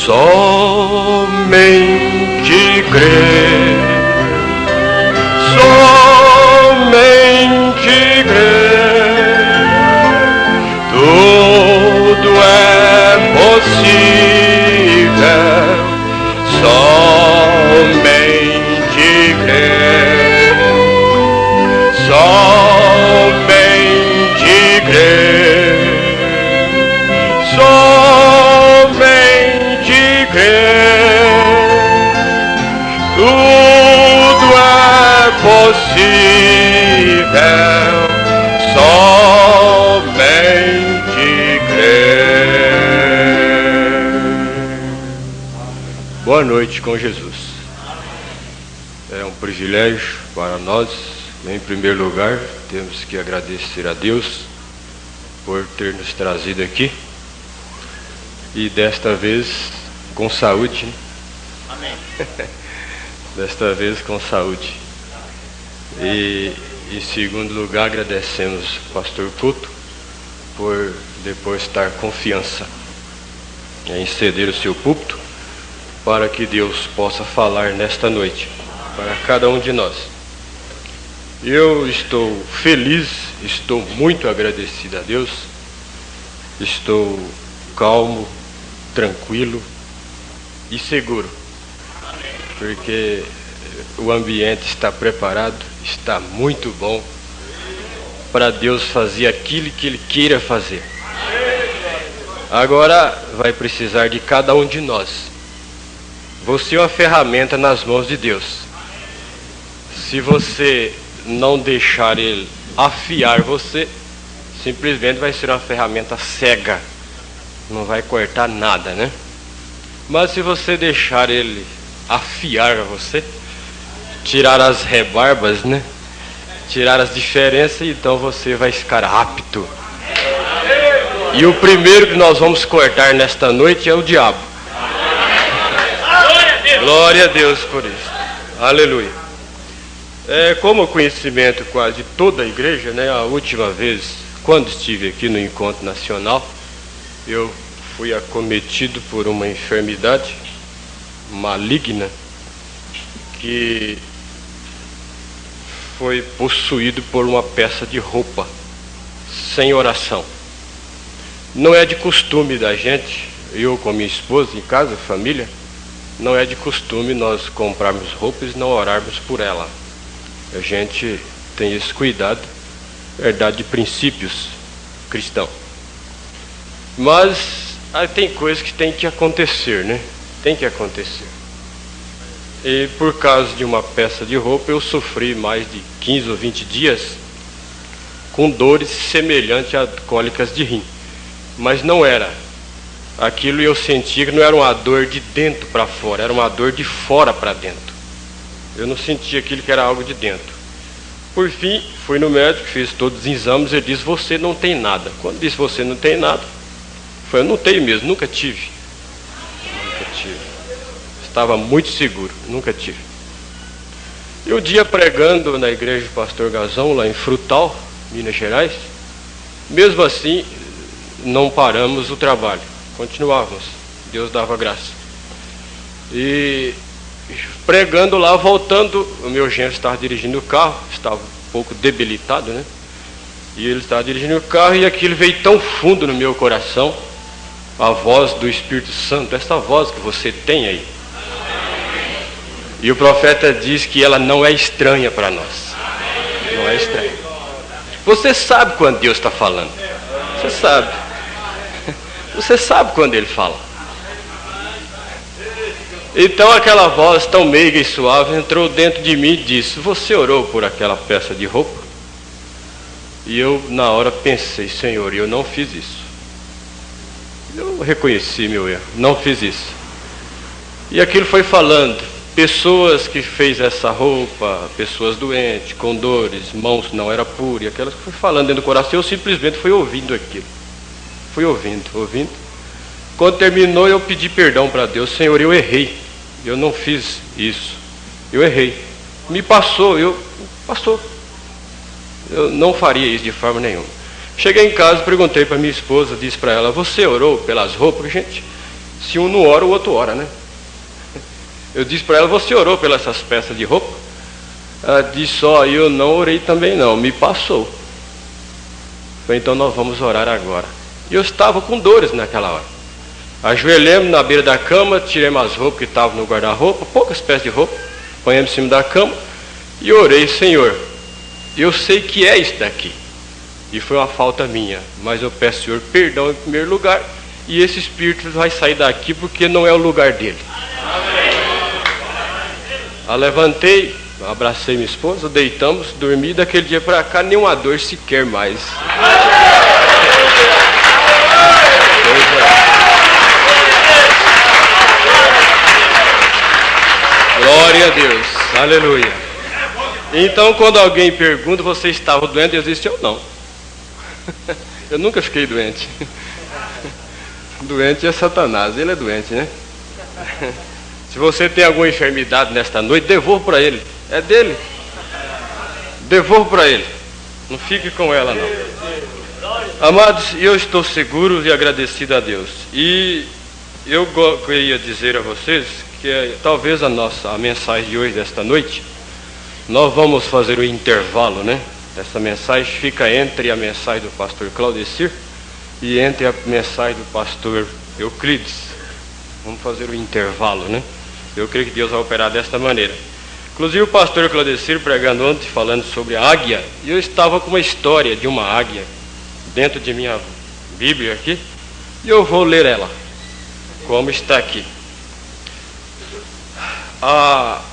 Somente crer, somente crer, tudo é possível. Somente crer, somente crer, somente crer, tudo é possível, somente crer. Boa noite com Jesus. É um privilégio para nós. Em primeiro lugar, temos que agradecer a Deus por ter nos trazido aqui. E desta vez com saúde. Amém. Desta vez com saúde. E em segundo lugar, agradecemos ao pastor Couto por depositar confiança em ceder o seu púlpito para que Deus possa falar nesta noite para cada um de nós. Eu estou feliz, estou muito agradecido a Deus, estou calmo, tranquilo e seguro, porque o ambiente está preparado, está muito bom para Deus fazer aquilo que Ele queira fazer. Agora vai precisar de cada um de nós. Você é uma ferramenta nas mãos de Deus. Se você não deixar Ele afiar você, simplesmente vai ser uma ferramenta cega, não vai cortar nada, né? Mas se você deixar Ele afiar você, tirar as rebarbas, né? Tirar as diferenças, então você vai ficar apto. E o primeiro que nós vamos cortar nesta noite é o diabo. Glória a Deus por isso. Aleluia. Como conhecimento quase de toda a igreja, né? A última vez, quando estive aqui no Encontro Nacional, eu fui acometido por uma enfermidade maligna que foi possuído por uma peça de roupa sem oração. Não é de costume da gente, eu com minha esposa em casa, família, não é de costume nós comprarmos roupas e não orarmos por ela. A gente tem esse cuidado, verdade, de princípios cristãos. Mas tem coisas que tem que acontecer, né? Tem que acontecer. E por causa de uma peça de roupa, eu sofri mais de 15 ou 20 dias com dores semelhantes a cólicas de rim. Mas não era. Aquilo eu sentia que não era uma dor de dentro para fora, era uma dor de fora para dentro. Eu não sentia aquilo que era algo de dentro. Por fim, fui no médico, fiz todos os exames, ele disse, você não tem nada. Quando disse você não tem nada, eu não tenho mesmo, nunca tive. Nunca tive. Estava muito seguro, nunca tive. E um dia pregando na igreja do pastor Gazão, lá em Frutal, Minas Gerais, mesmo assim, não paramos o trabalho, continuávamos, Deus dava graça. E pregando lá, voltando, o meu genro estava dirigindo o carro, estava um pouco debilitado, né? E ele estava dirigindo o carro e aquilo veio tão fundo no meu coração, a voz do Espírito Santo, essa voz que você tem aí. E o profeta diz que ela não é estranha para nós. Não é estranha. Você sabe quando Deus está falando. Você sabe. Você sabe quando Ele fala. Então aquela voz tão meiga e suave entrou dentro de mim e disse, você orou por aquela peça de roupa? E eu na hora pensei, Senhor, eu não fiz isso. Eu reconheci meu erro, não fiz isso. E aquilo foi falando, pessoas que fez essa roupa, pessoas doentes, com dores, mãos não era pura, e aquelas que foi falando dentro do coração, eu simplesmente fui ouvindo aquilo. Fui ouvindo. Quando terminou, eu pedi perdão para Deus, Senhor, eu errei, eu não fiz isso, eu errei. Me passou, eu não faria isso de forma nenhuma. Cheguei em casa, perguntei para minha esposa, disse para ela, você orou pelas roupas? Gente, Se um não ora, o outro ora, né? Eu disse para ela, você orou pelas essas peças de roupa? Ela disse, eu não orei também não, me passou. Falei, então nós vamos orar agora. E eu estava com dores naquela hora. Ajoelhamos na beira da cama, tiremos as roupas que estavam no guarda-roupa, poucas peças de roupa, ponhamos em cima da cama e orei, Senhor, eu sei que é isso daqui. E foi uma falta minha, mas eu peço, Senhor, perdão em primeiro lugar, e esse espírito vai sair daqui porque não é o lugar dele. Eu levantei, abracei minha esposa, deitamos, dormi, daquele dia para cá, nenhuma dor sequer mais. Glória a Deus, aleluia. Então, quando alguém pergunta, você estava doente? Eu disse, eu não. Eu nunca fiquei doente. Doente é Satanás, ele é doente, né? Se você tem alguma enfermidade nesta noite, devolva para ele. É dele. Devolva para ele. Não fique com ela, não. Amados, eu estou seguro e agradecido a Deus. E eu queria dizer a vocês que talvez a mensagem de hoje, desta noite, nós vamos fazer o intervalo, né? Essa mensagem fica entre a mensagem do pastor Claudecir e entre a mensagem do pastor Euclides. Vamos fazer o intervalo, né? Eu creio que Deus vai operar desta maneira. Inclusive o pastor Claudecir pregando ontem, falando sobre a águia, e eu estava com uma história de uma águia dentro de minha Bíblia aqui, e eu vou ler ela, como está aqui.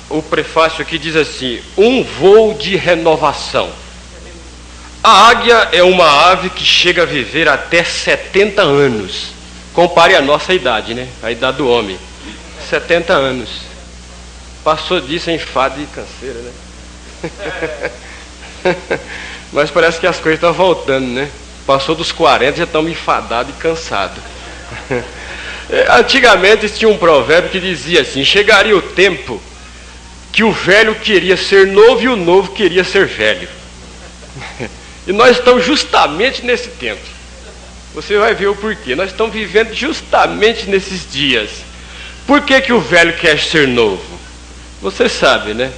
O prefácio aqui diz assim: um voo de renovação. A águia é uma ave que chega a viver até 70 anos. Compare a nossa idade, né? A idade do homem. 70 anos. Passou disso é enfado e canseira, né? Mas parece que as coisas estão voltando, né? Passou dos 40, já estamos enfadados e cansados. Antigamente tinha um provérbio que dizia assim: chegaria o tempo que o velho queria ser novo e o novo queria ser velho. E nós estamos justamente nesse tempo. Você vai ver o porquê. Nós estamos vivendo justamente nesses dias. Por que que o velho quer ser novo? Você sabe, né?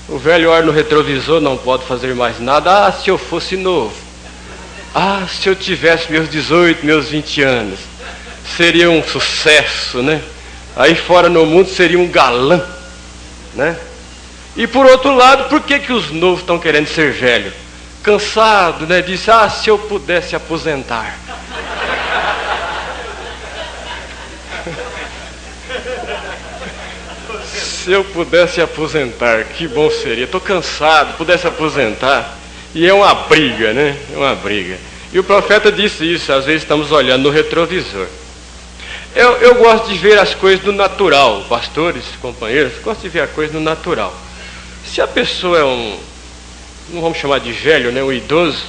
O velho olha no retrovisor, não pode fazer mais nada. Se eu fosse novo. Se eu tivesse meus 18, meus 20 anos. Seria um sucesso, né? Aí fora no mundo seria um galã, né? E por outro lado, por que que os novos estão querendo ser velhos? Cansado, né? Diz, se eu pudesse aposentar. Se eu pudesse aposentar, que bom seria. Estou cansado, pudesse aposentar. E é uma briga, né? É uma briga. E o profeta disse isso, às vezes estamos olhando no retrovisor. Eu gosto de ver as coisas no natural, pastores, companheiros, gosto de ver a coisa no natural. Se a pessoa é não vamos chamar de velho, né, um idoso,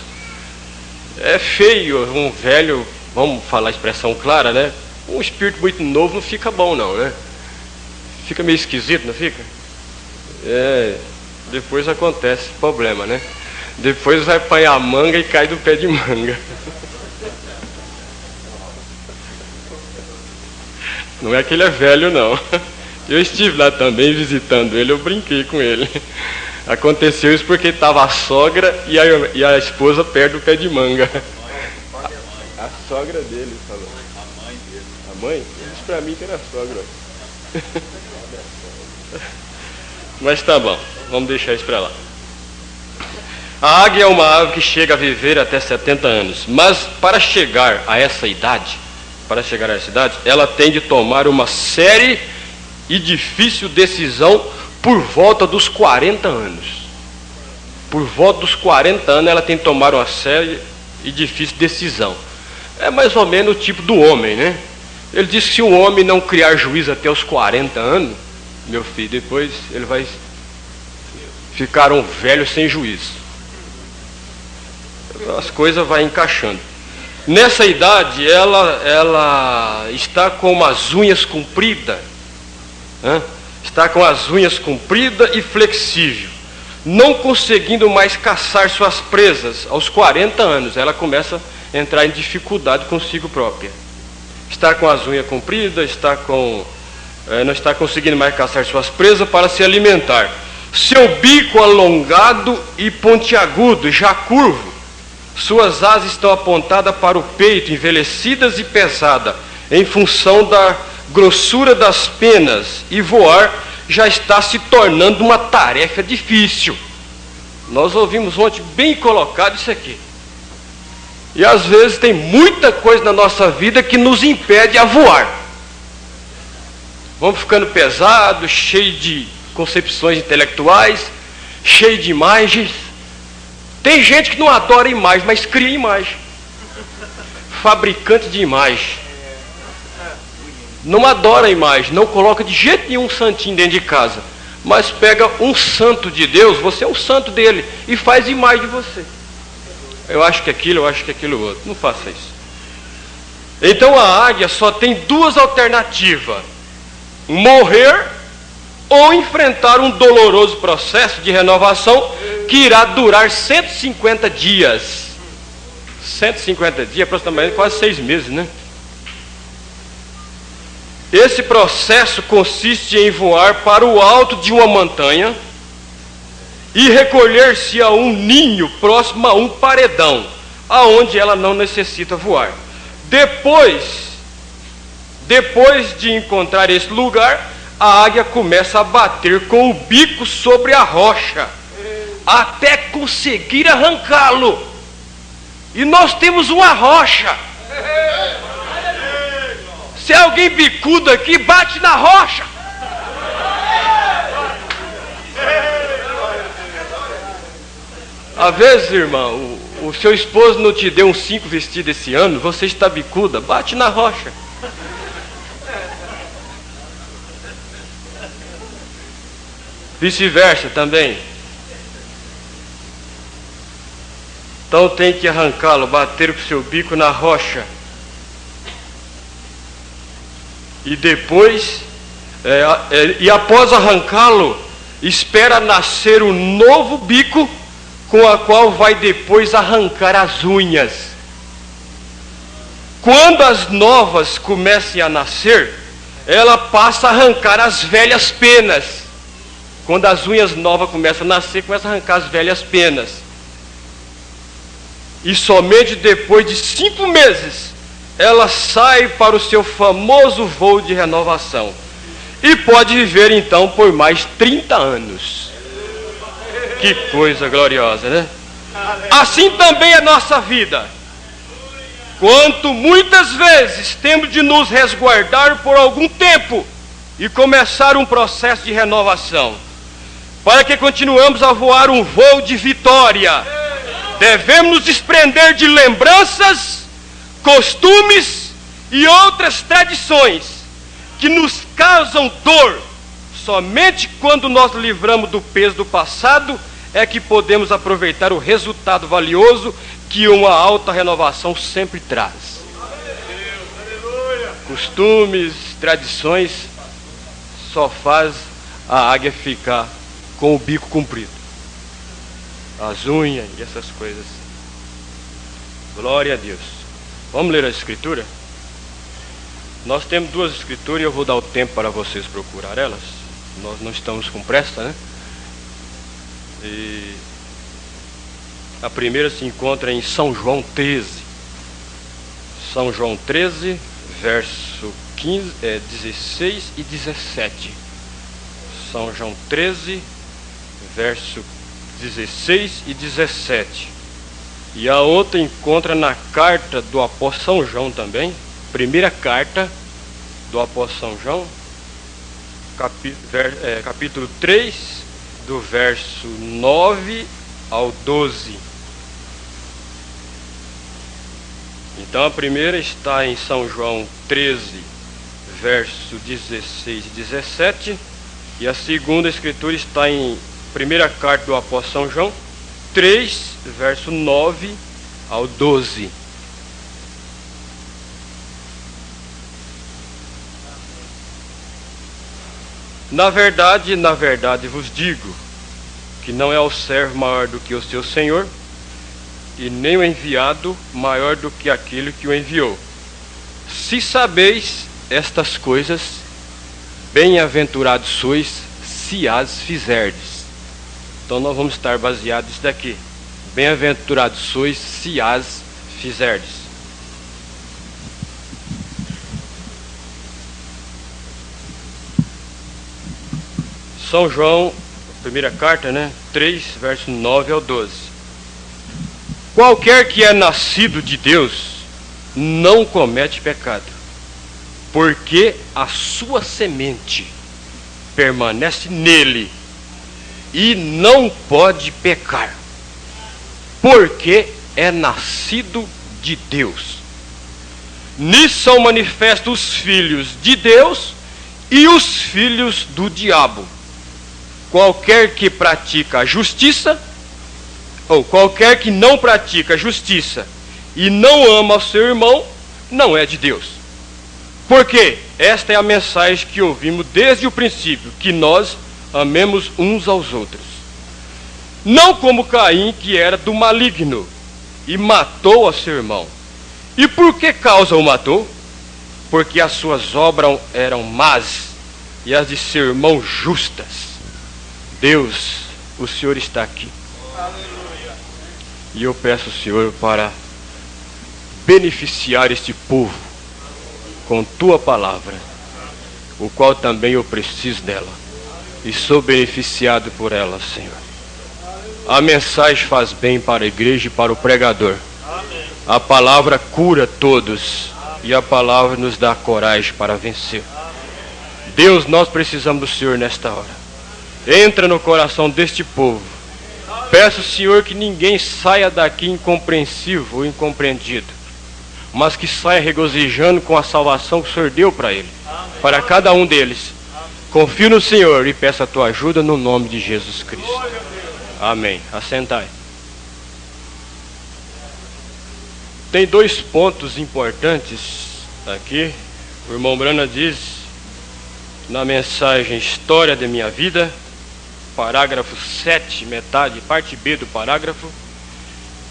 é feio, um velho, vamos falar a expressão clara, né? Um espírito muito novo não fica bom não, né? Fica meio esquisito, não fica? Depois acontece problema, né? Depois vai apanhar a manga e cai do pé de manga. Não é que ele é velho, não. Eu estive lá também visitando ele, eu brinquei com ele. Aconteceu isso porque estava a sogra e a esposa perto do pé de manga. A sogra dele falou. A mãe dele. A mãe? Disse pra mim que era a sogra. Mas tá bom, vamos deixar isso pra lá. A águia é uma ave que chega a viver até 70 anos. Mas para chegar a essa idade, ela tem de tomar uma séria e difícil decisão por volta dos 40 anos. Por volta dos 40 anos ela tem de tomar uma séria e difícil decisão. É mais ou menos o tipo do homem, né? Ele diz que se o homem não criar juízo até os 40 anos, meu filho, depois ele vai ficar um velho sem juízo. As coisas vão encaixando. Nessa idade, ela está com as unhas compridas, né? Está com as unhas compridas e flexível, não conseguindo mais caçar suas presas. Aos 40 anos, ela começa a entrar em dificuldade consigo própria. está com as unhas compridas, não está conseguindo mais caçar suas presas para se alimentar. Seu bico alongado e pontiagudo, já curvo. Suas asas estão apontadas para o peito, envelhecidas e pesadas, em função da grossura das penas, e voar já está se tornando uma tarefa difícil. Nós ouvimos ontem bem colocado isso aqui. E às vezes tem muita coisa na nossa vida que nos impede a voar. Vamos ficando pesados, cheios de concepções intelectuais, cheios de imagens. Tem gente que não adora imagem, mas cria imagem. Fabricante de imagem. Não adora a imagem, não coloca de jeito nenhum um santinho dentro de casa. Mas pega um santo de Deus, você é um santo dele, e faz imagem de você. Eu acho que aquilo outro. Não faça isso. Então a águia só tem duas alternativas: morrer ou enfrentar um doloroso processo de renovação que irá durar 150 dias. 150 dias, aproximadamente quase 6 meses, né? Esse processo consiste em voar para o alto de uma montanha e recolher-se a um ninho próximo a um paredão, aonde ela não necessita voar. Depois de encontrar esse lugar, a águia começa a bater com o bico sobre a rocha, até conseguir arrancá-lo. E nós temos uma rocha. Se alguém bicudo aqui, bate na rocha. Às vezes, irmão, o seu esposo não te deu uns 5 vestidos esse ano, você está bicuda, bate na rocha. Vice-versa também. Então tem que arrancá-lo, bater com o seu bico na rocha. E depois, após arrancá-lo, espera nascer um novo bico, com a qual vai depois arrancar as unhas. Quando as novas comecem a nascer, ela passa a arrancar as velhas penas. Quando as unhas novas começam a nascer, começa a arrancar as velhas penas. E somente depois de 5 meses, ela sai para o seu famoso voo de renovação. E pode viver então por mais 30 anos. Que coisa gloriosa, né? Assim também é nossa vida. Quanto muitas vezes temos de nos resguardar por algum tempo e começar um processo de renovação, para que continuemos a voar um voo de vitória, devemos nos desprender de lembranças, costumes e outras tradições que nos causam dor. Somente quando nós livramos do peso do passado é que podemos aproveitar o resultado valioso que uma alta renovação sempre traz. Costumes, tradições só faz a águia ficar com o bico comprido, as unhas e essas coisas. Glória a Deus. Vamos ler a escritura? Nós temos 2 escrituras e eu vou dar o tempo para vocês procurar elas. Nós não estamos com pressa, né? E a primeira se encontra em São João 13. São João 13, verso 16 e 17. São João 13, verso 16 e 17. E a outra encontra na carta do apóstolo São João também. Primeira carta do apóstolo São João, capítulo 3, do verso 9 ao 12. Então a primeira está em São João 13, verso 16 e 17. E a segunda escritura está em primeira carta do apóstolo São João 3, verso 9 ao 12. Na verdade vos digo que não é o servo maior do que o seu senhor, e nem o enviado maior do que aquele que o enviou. Se sabeis estas coisas, bem-aventurados sois se as fizerdes. Então nós vamos estar baseados nisso daqui. Bem-aventurados sois se as fizerdes. São João, primeira carta, 3, verso 9 ao 12. Qualquer que é nascido de Deus não comete pecado, porque a sua semente permanece nele e não pode pecar, porque é nascido de Deus. Nisso são manifestos os filhos de Deus e os filhos do diabo. Qualquer que pratica a justiça, ou qualquer que não pratica a justiça e não ama o seu irmão, não é de Deus. Porque esta é a mensagem que ouvimos desde o princípio, que nós amemos uns aos outros. Não como Caim, que era do maligno, e matou a seu irmão. E por que causa o matou? Porque as suas obras eram más, e as de seu irmão justas. Deus, o Senhor está aqui. Aleluia. E eu peço ao Senhor para beneficiar este povo com tua palavra, o qual também eu preciso dela, e sou beneficiado por ela, Senhor. A mensagem faz bem para a igreja e para o pregador. A palavra cura todos, e a palavra nos dá coragem para vencer. Deus, nós precisamos do Senhor nesta hora. Entra no coração deste povo. Peço, Senhor, que ninguém saia daqui incompreensivo ou incompreendido, mas que saia regozijando com a salvação que o Senhor deu para ele, para cada um deles. Confio no Senhor e peço a tua ajuda no nome de Jesus Cristo. Amém. Assentai. Tem 2 pontos importantes aqui. O irmão Brana diz na mensagem História da Minha Vida, parágrafo 7, metade, parte B do parágrafo,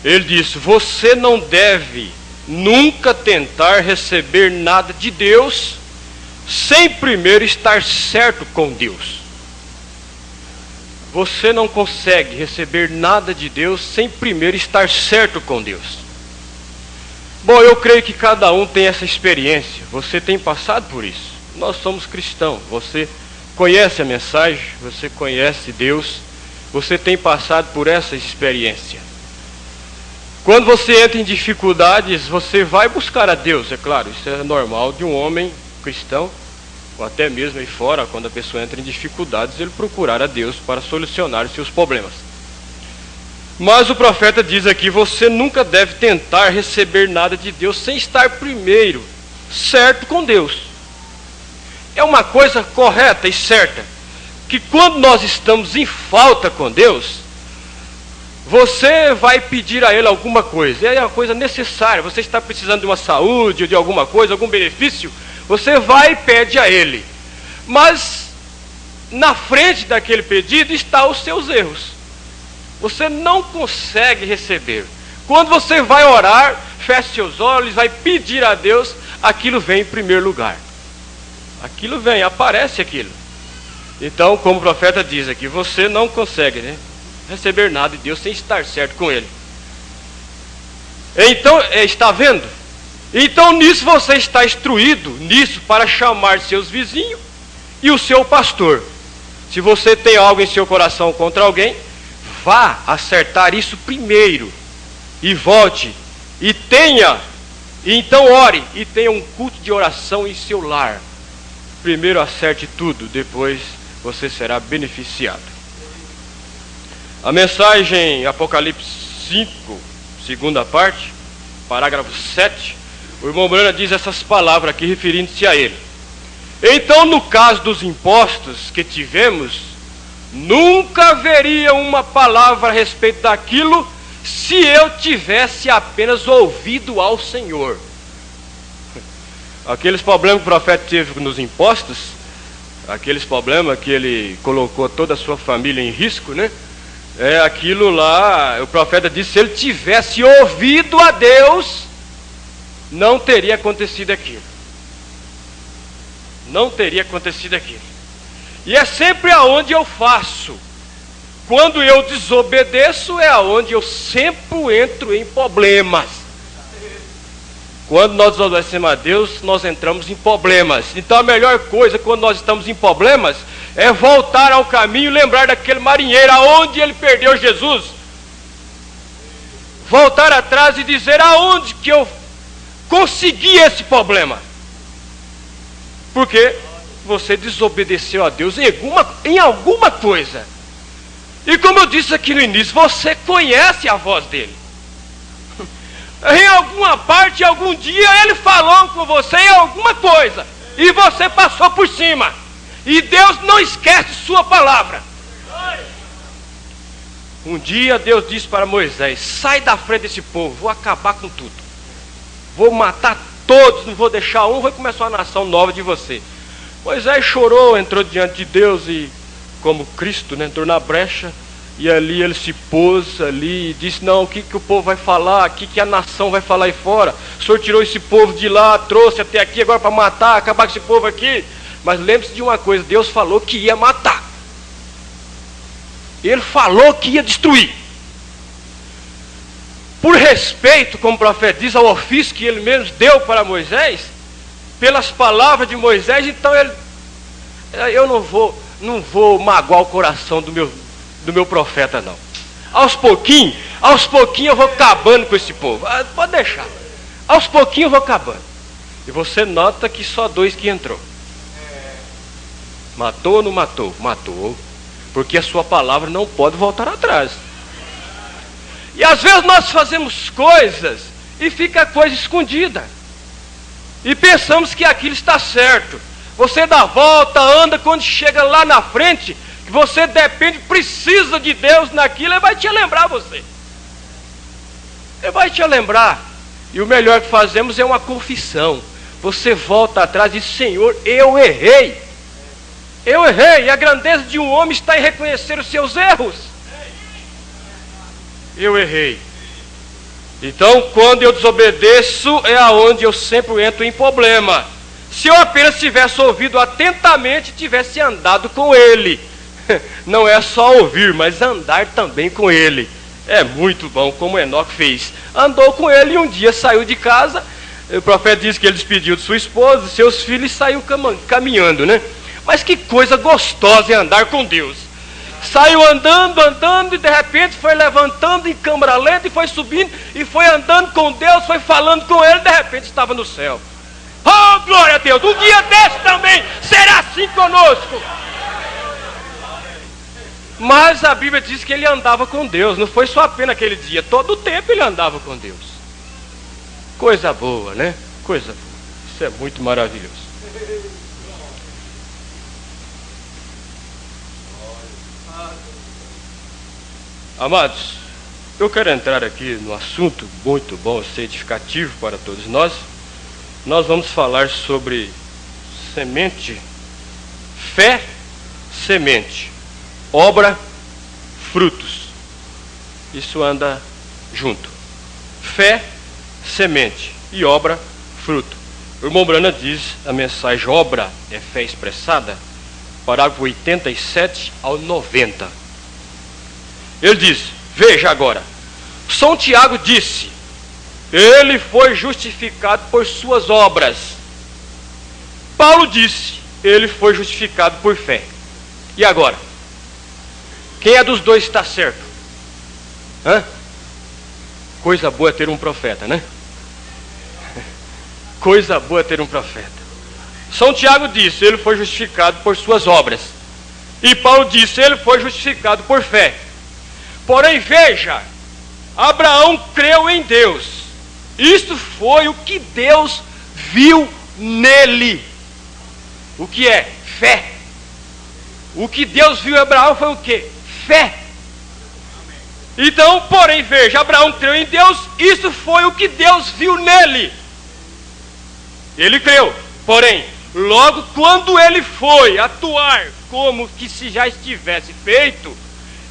ele diz: você não deve nunca tentar receber nada de Deus sem primeiro estar certo com Deus. Você não consegue receber nada de Deus sem primeiro estar certo com Deus. Bom, eu creio que cada um tem essa experiência. Você tem passado por isso. Nós somos cristãos. Você conhece a mensagem, você conhece Deus, você tem passado por essa experiência. Quando você entra em dificuldades, você vai buscar a Deus, é claro, isso é normal de um homem cristão, ou até mesmo aí fora, quando a pessoa entra em dificuldades, ele procurar a Deus para solucionar os seus problemas. Mas o profeta diz aqui: você nunca deve tentar receber nada de Deus sem estar primeiro certo com Deus. É uma coisa correta e certa, que quando nós estamos em falta com Deus, você vai pedir a Ele alguma coisa, é uma coisa necessária. Você está precisando de uma saúde, ou de alguma coisa, algum benefício, você vai e pede a Ele. Mas na frente daquele pedido estão os seus erros. Você não consegue receber. Quando você vai orar, feche seus olhos, vai pedir a Deus, aquilo vem em primeiro lugar. Aquilo vem, aparece aquilo. Então, como o profeta diz aqui, você não consegue receber nada de Deus sem estar certo com Ele. Então, está vendo? Então nisso você está instruído, nisso, para chamar seus vizinhos e o seu pastor. Se você tem algo em seu coração contra alguém, vá acertar isso primeiro, e volte, e então ore, e tenha um culto de oração em seu lar. Primeiro acerte tudo, depois você será beneficiado. A mensagem Apocalipse 5, segunda parte, parágrafo 7, o irmão Brana diz essas palavras aqui, referindo-se a ele. Então, no caso dos impostos que tivemos, nunca haveria uma palavra a respeito daquilo se eu tivesse apenas ouvido ao Senhor. Aqueles problemas que o profeta teve nos impostos, aqueles problemas que ele colocou toda a sua família em risco, aquilo lá, o profeta disse: se ele tivesse ouvido a Deus, não teria acontecido aquilo. Não teria acontecido aquilo. E é sempre aonde eu faço. Quando eu desobedeço, é aonde eu sempre entro em problemas. Quando nós desobedecemos a Deus, nós entramos em problemas. Então a melhor coisa quando nós estamos em problemas é voltar ao caminho e lembrar daquele marinheiro, aonde ele perdeu Jesus. Voltar atrás e dizer aonde que eu consegui esse problema. Porque você desobedeceu a Deus em alguma coisa. E como eu disse aqui no início, você conhece a voz dele. Em alguma parte, algum dia, ele falou com você em alguma coisa. E você passou por cima. E Deus não esquece sua palavra. Um dia Deus disse para Moisés: sai da frente desse povo, vou acabar com tudo. Vou matar todos, não vou deixar um, vai começar uma nação nova de você. Moisés chorou, entrou diante de Deus e, como Cristo, né, entrou na brecha. E ali ele se pôs ali e disse: não, o que o povo vai falar? O que a nação vai falar aí fora? O Senhor tirou esse povo de lá, trouxe até aqui agora para matar, acabar com esse povo aqui. Mas lembre-se de uma coisa: Deus falou que ia matar. Ele falou que ia destruir. Por respeito, como o profeta diz, ao ofício que ele mesmo deu para Moisés, pelas palavras de Moisés, então eu não vou magoar o coração do meu profeta, não. Aos pouquinhos eu vou acabando com esse povo. Pode deixar. Aos pouquinhos eu vou acabando. E você nota que só 2 que entrou. Matou ou não matou? Matou. Porque a sua palavra não pode voltar atrás. E às vezes nós fazemos coisas e fica a coisa escondida. E pensamos que aquilo está certo. Você dá a volta, anda, quando chega lá na frente, que você depende, precisa de Deus naquilo, Ele vai te lembrar você. Ele vai te lembrar. E o melhor que fazemos é uma confissão. Você volta atrás e diz: Senhor, eu errei. Eu errei. E a grandeza de um homem está em reconhecer os seus erros. Eu errei. Então, quando eu desobedeço, é aonde eu sempre entro em problema. Se eu apenas tivesse ouvido atentamente, tivesse andado com Ele. Não é só ouvir, mas andar também com Ele. É muito bom, como Enoque fez. Andou com Ele e um dia saiu de casa. O profeta diz que ele despediu de sua esposa, de seus filhos, e saiu caminhando, né? Mas que coisa gostosa é andar com Deus. Saiu andando, e de repente foi levantando em câmera lenta, e foi subindo, e foi andando com Deus, foi falando com Ele, e de repente estava no céu. Oh, glória a Deus! Um dia desse também será assim conosco. Mas a Bíblia diz que ele andava com Deus. Não foi só apenas aquele dia. Todo o tempo ele andava com Deus. Coisa boa, né? Coisa boa. Isso é muito maravilhoso. Amados, eu quero entrar aqui no assunto muito bom, edificativo para todos nós. Nós vamos falar sobre semente, fé, semente, obra, frutos. Isso anda junto. Fé, semente e obra, fruto. O irmão Brana diz, a mensagem obra é fé expressada, parágrafo 87 ao 90. Ele diz: veja agora, São Tiago disse: ele foi justificado por suas obras. Paulo disse: ele foi justificado por fé. E agora? Quem é dos dois está certo? Coisa boa é ter um profeta, né? Coisa boa é ter um profeta. São Tiago disse: ele foi justificado por suas obras. E Paulo disse: ele foi justificado por fé. Porém, veja, Abraão creu em Deus. Isto foi o que Deus viu nele. O que é? Fé. O que Deus viu em Abraão foi o quê? Fé. Então, porém, veja, Abraão creu em Deus. Isso foi o que Deus viu nele. Ele creu. Porém, logo quando ele foi atuar como que se já estivesse feito,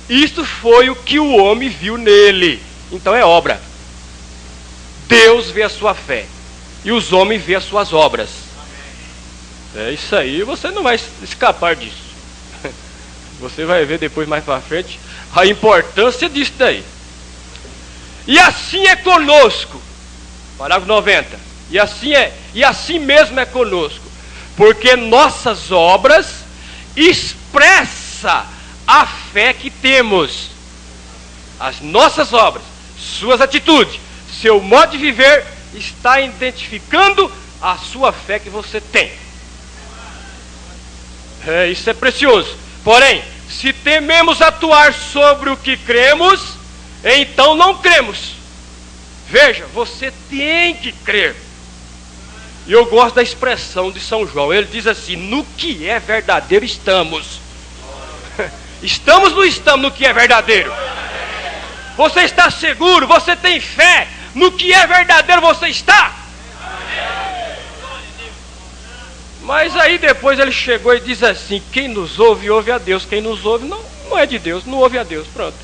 isto foi o que o homem viu nele. Então é obra. Deus vê a sua fé. e os homens veem as suas obras. É isso aí, você não vai escapar disso. Você vai ver depois, mais para frente, a importância disso daí. E assim é conosco. Parágrafo 90. E assim mesmo é conosco, porque nossas obras expressa a fé que temos. As nossas obras, suas atitudes, seu modo de viver está identificando a sua fé que você tem. Isso é precioso. Porém, se tememos atuar sobre o que cremos, então não cremos. Veja, você tem que crer. E eu gosto da expressão de São João. Ele diz assim: no que é verdadeiro estamos. Estamos ou não estamos no que é verdadeiro? Você está seguro? Você tem fé? No que é verdadeiro você está? Mas aí depois ele chegou e diz assim: quem nos ouve, ouve a Deus. Quem nos ouve não é de Deus, não ouve a Deus. Pronto.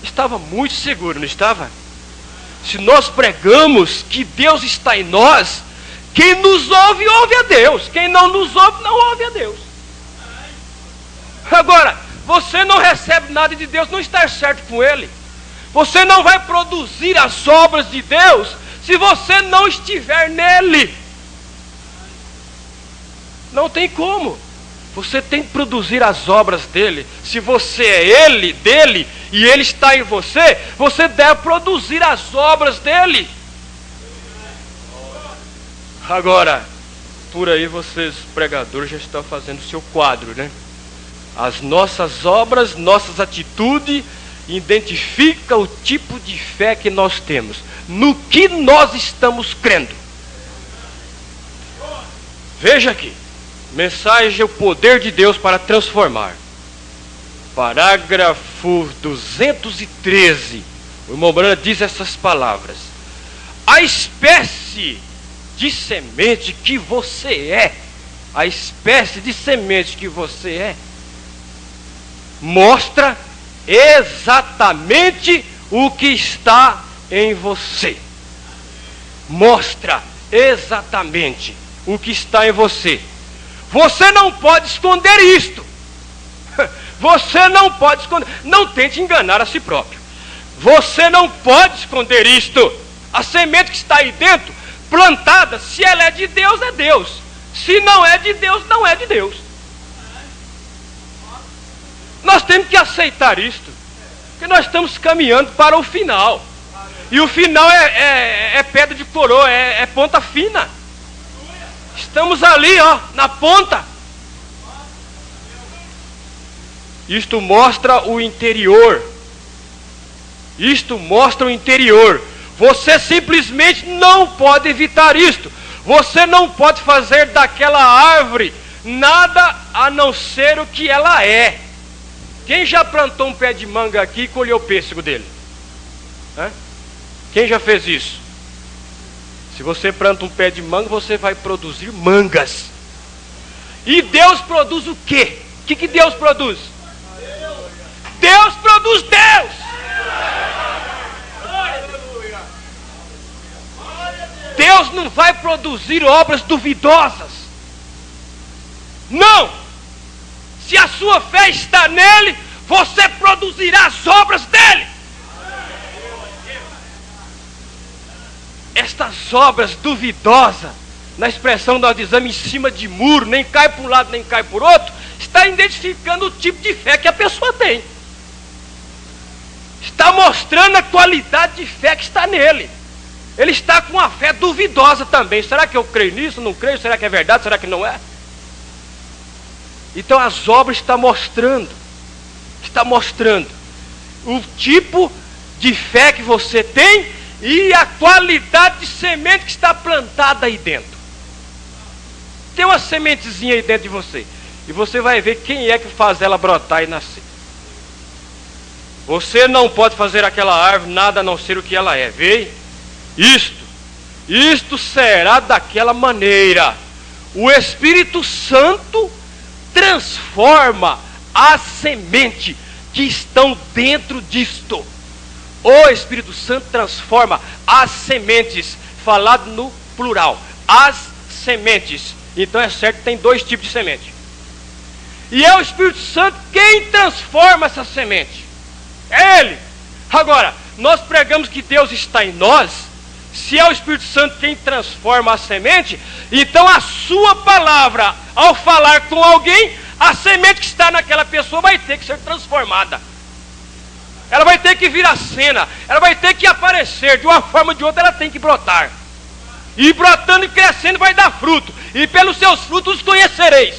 Estava muito seguro, não estava? Se nós pregamos que Deus está em nós, quem nos ouve, ouve a Deus. Quem não nos ouve, não ouve a Deus. Agora, você não recebe nada de Deus, não está certo com Ele. Você não vai produzir as obras de Deus se você não estiver nele. Não tem como. Você tem que produzir as obras dele. Se você é ele, dele, e ele está em você, você deve produzir as obras dele. Agora, por aí vocês, pregadores, já estão fazendo o seu quadro, né? As nossas obras, nossas atitudes, identificam o tipo de fé que nós temos. No que nós estamos crendo. Veja aqui. Mensagem: o poder de Deus para transformar. Parágrafo 213. O irmão Branham diz essas palavras: a espécie de semente que você é, a espécie de semente que você é, mostra exatamente o que está em você. Mostra exatamente o que está em você. Você não pode esconder isto. Você não pode esconder. Não tente enganar a si próprio. Você não pode esconder isto. A semente que está aí dentro, plantada, se ela é de Deus, é Deus. Se não é de Deus, não é de Deus. Nós temos que aceitar isto. Porque nós estamos caminhando para o final. E o final é pedra de coroa, é ponta fina. Estamos ali, ó, na ponta. Isto mostra o interior. Isto mostra o interior. Você simplesmente não pode evitar isto. Você não pode fazer daquela árvore nada a não ser o que ela é. Quem já plantou um pé de manga aqui e colheu o pêssego dele? Quem já fez isso? Se você planta um pé de manga, você vai produzir mangas. E Deus produz o quê? O que Deus produz? Deus produz Deus. Deus não vai produzir obras duvidosas. Não! Se a sua fé está nele, você produzirá as obras dele. Estas obras duvidosas, na expressão nós dizemos em cima de muro, nem cai para um lado, nem cai por outro, está identificando o tipo de fé que a pessoa tem. Está mostrando a qualidade de fé que está nele. Ele está com uma fé duvidosa também. Será que eu creio nisso? Não creio? Será que é verdade? Será que não é? Então as obras estão mostrando. Está mostrando o tipo de fé que você tem e a qualidade de semente que está plantada aí dentro. Tem uma sementezinha aí dentro de você. E você vai ver quem é que faz ela brotar e nascer. Você não pode fazer aquela árvore nada a não ser o que ela é. Vê? Isto será daquela maneira. O Espírito Santo transforma a semente que estão dentro disto. O Espírito Santo transforma as sementes falado no plural. As sementes. Então é certo que tem 2 tipos de semente. E é o Espírito Santo quem transforma essa semente. É Ele. Agora, nós pregamos que Deus está em nós. Se é o Espírito Santo quem transforma a semente, então a sua palavra, ao falar com alguém, a semente que está naquela pessoa vai ter que ser transformada. Ela vai ter que vir à cena. Ela vai ter que aparecer. De uma forma ou de outra ela tem que brotar. E brotando e crescendo vai dar fruto. E pelos seus frutos os conhecereis.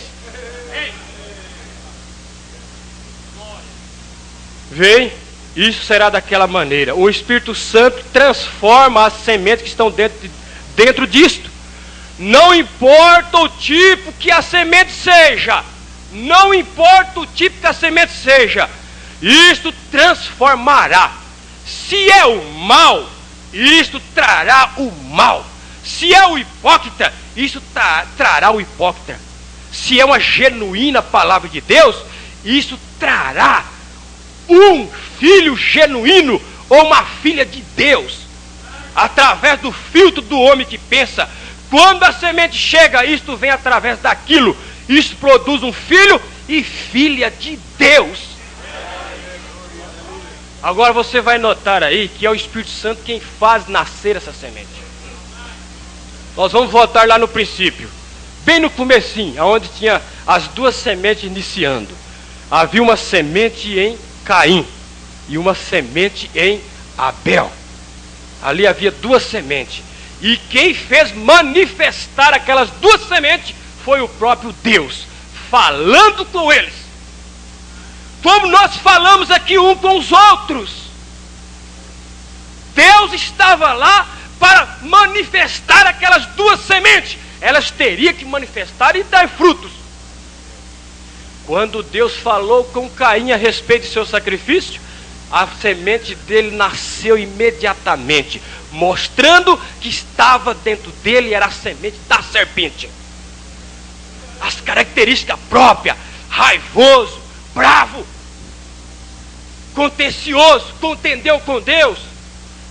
Vem, isso será daquela maneira. O Espírito Santo transforma as sementes que estão dentro disto. Não importa o tipo que a semente seja. Não importa o tipo que a semente seja. Isto transformará. Se é o mal, isto trará o mal. Se é o hipócrita, isso trará o hipócrita. Se é uma genuína palavra de Deus, isso trará um filho genuíno ou uma filha de Deus, através do filtro do homem que pensa. Quando a semente chega, isto vem através daquilo. Isso produz um filho e filha de Deus. Agora você vai notar aí que é o Espírito Santo quem faz nascer essa semente. Nós vamos voltar lá no princípio, bem no comecinho, onde tinha as 2 sementes iniciando. Havia uma semente em Caim e uma semente em Abel. Ali havia 2 sementes. E quem fez manifestar aquelas 2 sementes foi o próprio Deus, falando com eles. Como nós falamos aqui um com os outros. Deus estava lá para manifestar aquelas 2 sementes. Elas teriam que manifestar e dar frutos. Quando Deus falou com Caim a respeito de seu sacrifício, a semente dele nasceu imediatamente, mostrando que estava dentro dele, era a semente da serpente. As características próprias: raivoso, bravo, contencioso, contendeu com Deus,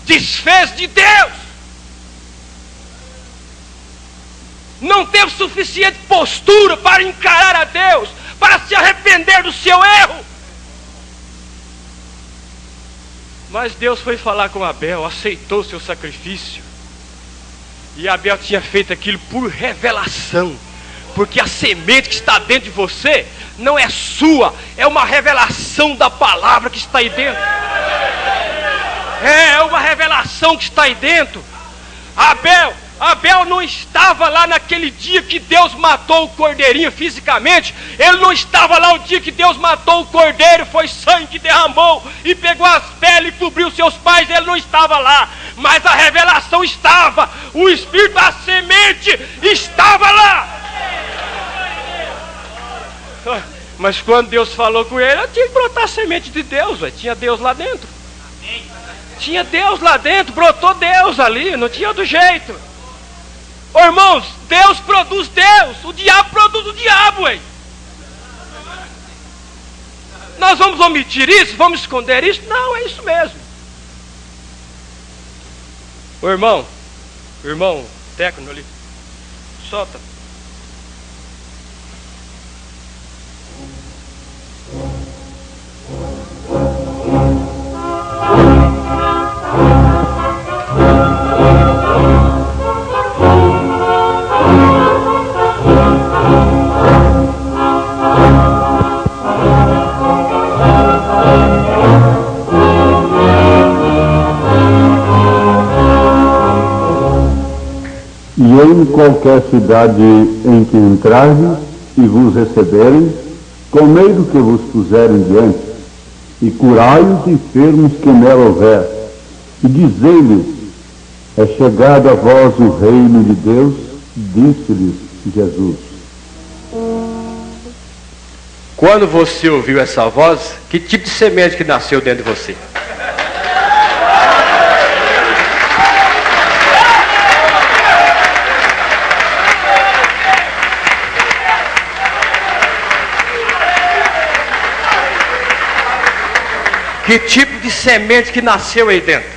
desfez de Deus, não teve suficiente postura para encarar a Deus, para se arrepender do seu erro. Mas Deus foi falar com Abel, aceitou o seu sacrifício. E Abel tinha feito aquilo por revelação, porque a semente que está dentro de você não é sua, é uma revelação da palavra que está aí dentro. É uma revelação que está aí dentro. Abel não estava lá naquele dia que Deus matou o cordeirinho fisicamente. Ele não estava lá o dia que Deus matou o cordeiro, foi sangue que derramou e pegou as peles e cobriu seus pais. Ele não estava lá, mas a revelação estava. O Espírito, a semente estava lá. Mas quando Deus falou com ele, tinha que brotar a semente de Deus, tinha Deus lá dentro. Tinha Deus lá dentro, brotou Deus ali, não tinha outro jeito. Ô, irmãos, Deus produz Deus, o diabo produz o diabo, hein? Nós vamos omitir isso? Vamos esconder isso? Não, é isso mesmo. Ô, irmão técnico ali, solta. E em qualquer cidade em que entrardes e vos receberem, comei do que vos puserem diante, e curai os enfermos que nela houver, e dizei-lhes: é chegado a vós o reino de Deus, disse-lhes Jesus. Quando você ouviu essa voz, que tipo de semente que nasceu dentro de você? Que tipo de semente que nasceu aí dentro?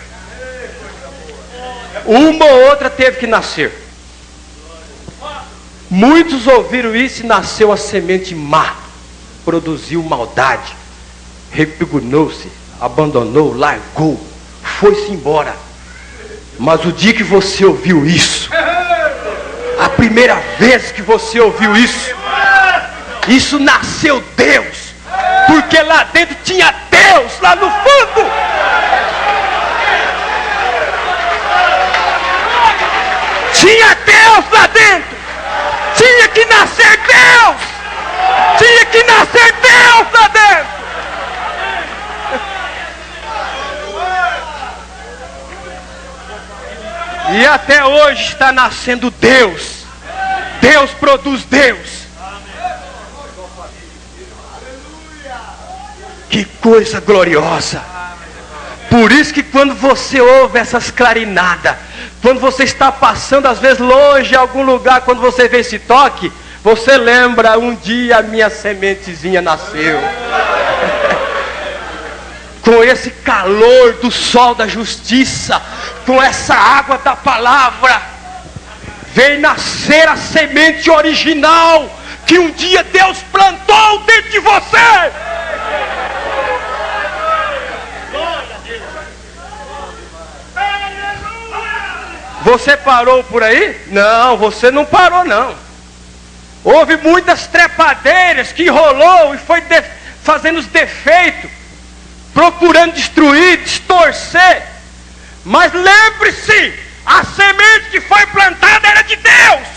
Uma ou outra teve que nascer. Muitos ouviram isso e nasceu a semente má. Produziu maldade. Repugnou-se, abandonou, largou, foi-se embora. Mas o dia que você ouviu isso, a primeira vez que você ouviu isso nasceu Deus. Porque lá dentro tinha Deus, lá no fundo. Tinha Deus lá dentro. Tinha que nascer Deus. Tinha que nascer Deus lá dentro. E até hoje está nascendo Deus. Deus produz Deus. Que coisa gloriosa. Por isso que quando você ouve essas clarinadas, quando você está passando às vezes longe em algum lugar, quando você vê esse toque, você lembra, um dia a minha sementezinha nasceu. Com esse calor do sol da justiça, com essa água da palavra, veio nascer a semente original, que um dia Deus plantou dentro de você. Você parou por aí? Não, você não parou não. Houve muitas trepadeiras que rolou e foi fazendo os defeitos, procurando destruir, distorcer. Mas lembre-se, a semente que foi plantada era de Deus.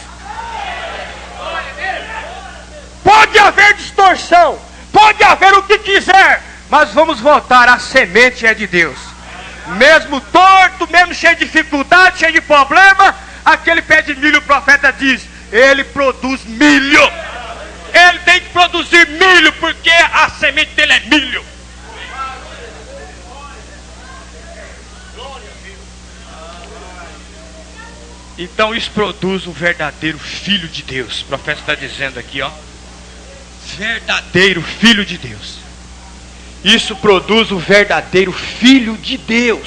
Pode haver distorção, pode haver o que quiser, mas vamos voltar, a semente é de Deus. Mesmo torto, mesmo cheio de dificuldade, cheio de problema, aquele pé de milho, o profeta diz, ele produz milho. Ele tem que produzir milho, porque a semente dele é milho. Então isso produz um verdadeiro filho de Deus. O profeta está dizendo aqui, ó, verdadeiro filho de Deus. Isso produz o verdadeiro filho de Deus.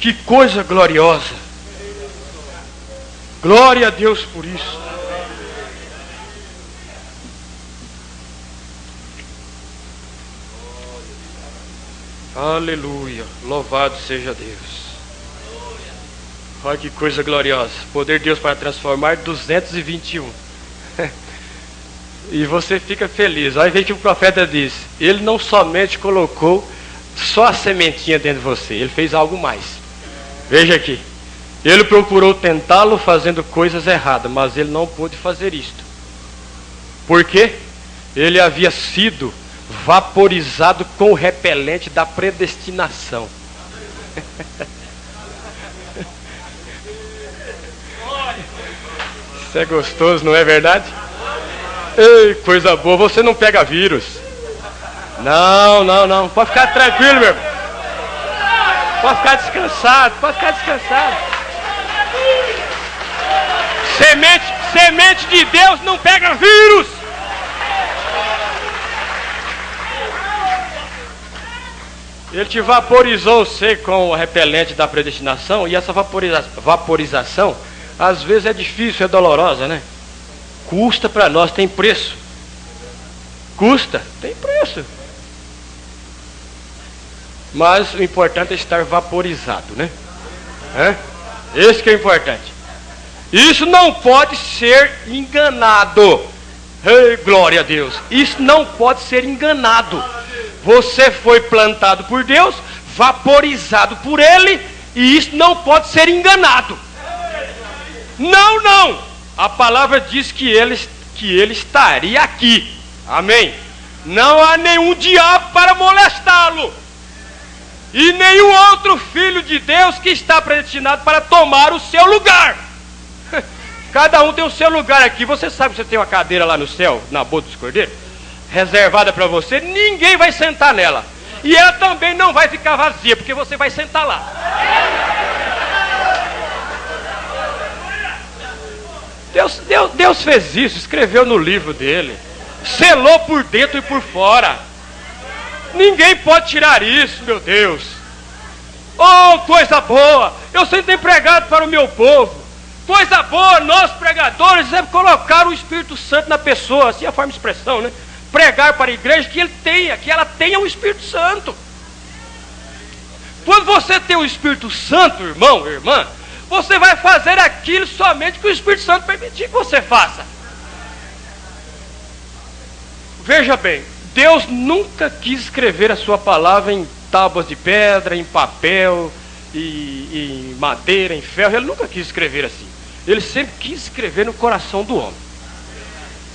Que coisa gloriosa. Glória a Deus por isso. Aleluia. Louvado seja Deus. Olha que coisa gloriosa. Poder de Deus para transformar 221. E você fica feliz. Olha o que o profeta diz. Ele não somente colocou só a sementinha dentro de você, ele fez algo mais. Veja aqui. Ele procurou tentá-lo fazendo coisas erradas, mas ele não pôde fazer isto. Por quê? Ele havia sido vaporizado com o repelente da predestinação. Isso é gostoso, não é verdade? Ei, coisa boa, você não pega vírus. Não, pode ficar tranquilo, meu irmão. Pode ficar descansado, Semente de Deus não pega vírus. Ele te vaporizou você com o repelente da predestinação. E essa vaporização às vezes é difícil, é dolorosa, né? Custa para nós, tem preço. Custa, tem preço. Mas o importante é estar vaporizado, né? Esse que é importante. Isso não pode ser enganado. Ei, glória a Deus. Isso não pode ser enganado. Você foi plantado por Deus, vaporizado por Ele, e isso não pode ser enganado. Não. A palavra diz que ele estaria aqui. Amém? Não há nenhum diabo para molestá-lo. E nenhum outro filho de Deus que está predestinado para tomar o seu lugar. Cada um tem o seu lugar aqui. Você sabe que você tem uma cadeira lá no céu, na boca dos cordeiros, reservada para você. Ninguém vai sentar nela. E ela também não vai ficar vazia, porque você vai sentar lá. Deus fez isso, escreveu no livro dele, selou por dentro e por fora. Ninguém pode tirar isso, meu Deus. Oh, coisa boa! Eu sempre tenho pregado para o meu povo. Coisa boa, nós pregadores devemos colocar o Espírito Santo na pessoa, assim é a forma de expressão, né? Pregar para a igreja que ela tenha o Espírito Santo. Quando você tem o Espírito Santo, irmão, irmã, você vai fazer aquilo somente que o Espírito Santo permitir que você faça. Veja bem, Deus nunca quis escrever a sua palavra em tábuas de pedra, em papel, em madeira, em ferro. Ele nunca quis escrever assim. Ele sempre quis escrever no coração do homem.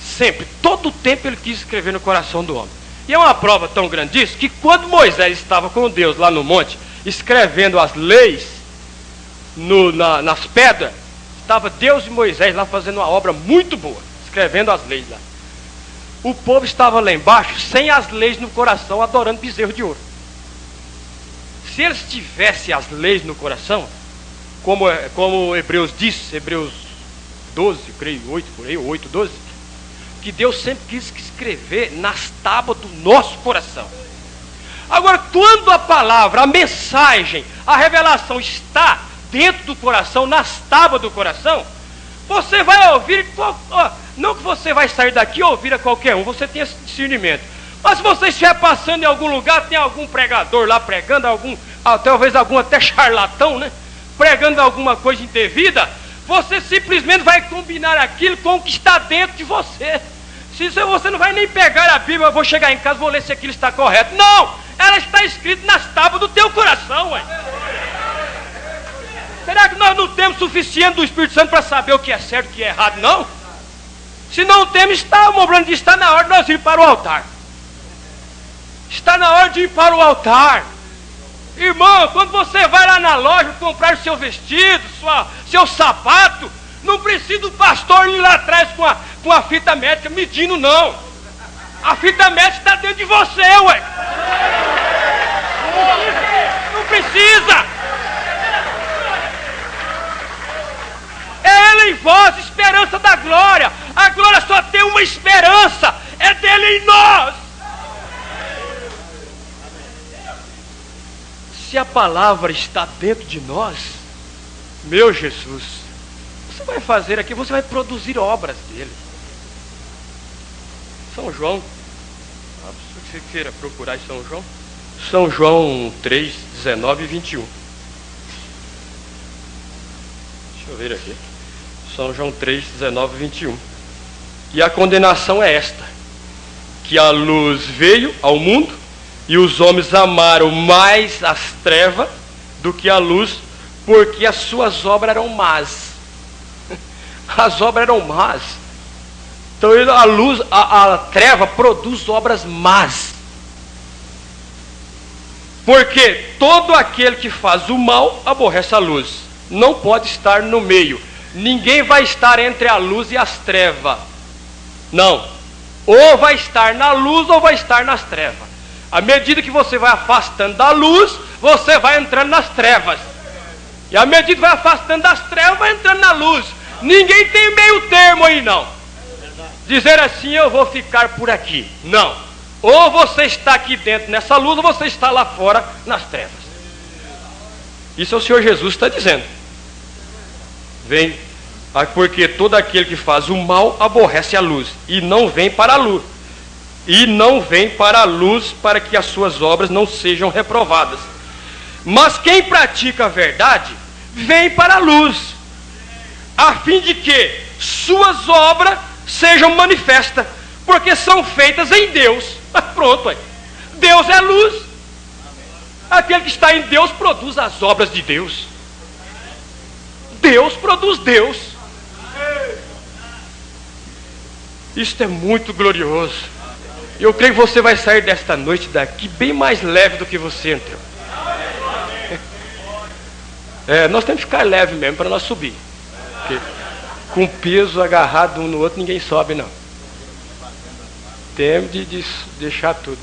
Sempre, todo o tempo ele quis escrever no coração do homem. E é uma prova tão grande disso, que quando Moisés estava com Deus lá no monte, escrevendo as leis nas pedras, estava Deus e Moisés lá fazendo uma obra muito boa, escrevendo as leis lá. O povo estava lá embaixo, sem as leis no coração, adorando bezerro de ouro. Se eles tivessem as leis no coração, como Hebreus diz, Hebreus 12, creio, 8, por aí, 8, 12, que Deus sempre quis escrever nas tábuas do nosso coração. Agora, quando a palavra, a mensagem, a revelação está dentro do coração, nas tábuas do coração, você vai ouvir, não que você vai sair daqui e ouvir a qualquer um, você tem esse discernimento. Mas se você estiver passando em algum lugar, tem algum pregador lá pregando, talvez algum até charlatão, né? Pregando alguma coisa indevida, você simplesmente vai combinar aquilo com o que está dentro de você. Se você não vai nem pegar a Bíblia, eu vou chegar em casa, vou ler se aquilo está correto. Não! Ela está escrita nas tábuas do teu coração, ué. Será que nós não temos suficiente do Espírito Santo para saber o que é certo e o que é errado, não? Se não temos, está na hora de nós ir para o altar. Está na hora de ir para o altar. Irmão, quando você vai lá na loja comprar o seu vestido, seu sapato, não precisa do pastor ir lá atrás com a fita métrica medindo, não. A fita métrica está dentro de você, ué. Não precisa. É Ele em vós, esperança da glória. A glória só tem uma esperança, é dele em nós. Se a palavra está dentro de nós, meu Jesus, você vai fazer aqui, você vai produzir obras dele. São João, se você queira procurar em São João, São João 3, 19 e 21. Deixa eu ver aqui. São João 3, 19 e 21. E a condenação é esta: que a luz veio ao mundo, e os homens amaram mais as trevas do que a luz, porque as suas obras eram más. As obras eram más. Então a luz, a treva produz obras más. Porque todo aquele que faz o mal aborrece a luz. Não pode estar no meio. Ninguém vai estar entre a luz e as trevas. Não. Ou vai estar na luz ou vai estar nas trevas. À medida que você vai afastando da luz, você vai entrando nas trevas. E à medida que vai afastando das trevas, vai entrando na luz. Ninguém tem meio termo aí, não. Dizer assim, eu vou ficar por aqui. Não. Ou você está aqui dentro nessa luz, ou você está lá fora nas trevas. Isso é o Senhor Jesus está dizendo. Vem, porque todo aquele que faz o mal aborrece a luz e não vem para a luz. E não vem para a luz para que as suas obras não sejam reprovadas. Mas quem pratica a verdade, vem para a luz, a fim de que suas obras sejam manifestas, porque são feitas em Deus. Pronto, aí. Deus é luz. Aquele que está em Deus produz as obras de Deus. Deus produz Deus. Isto é muito glorioso. Eu creio que você vai sair desta noite daqui bem mais leve do que você entrou. Nós temos que ficar leve mesmo para nós subir. Porque com peso agarrado um no outro ninguém sobe, não. Temos de deixar tudo.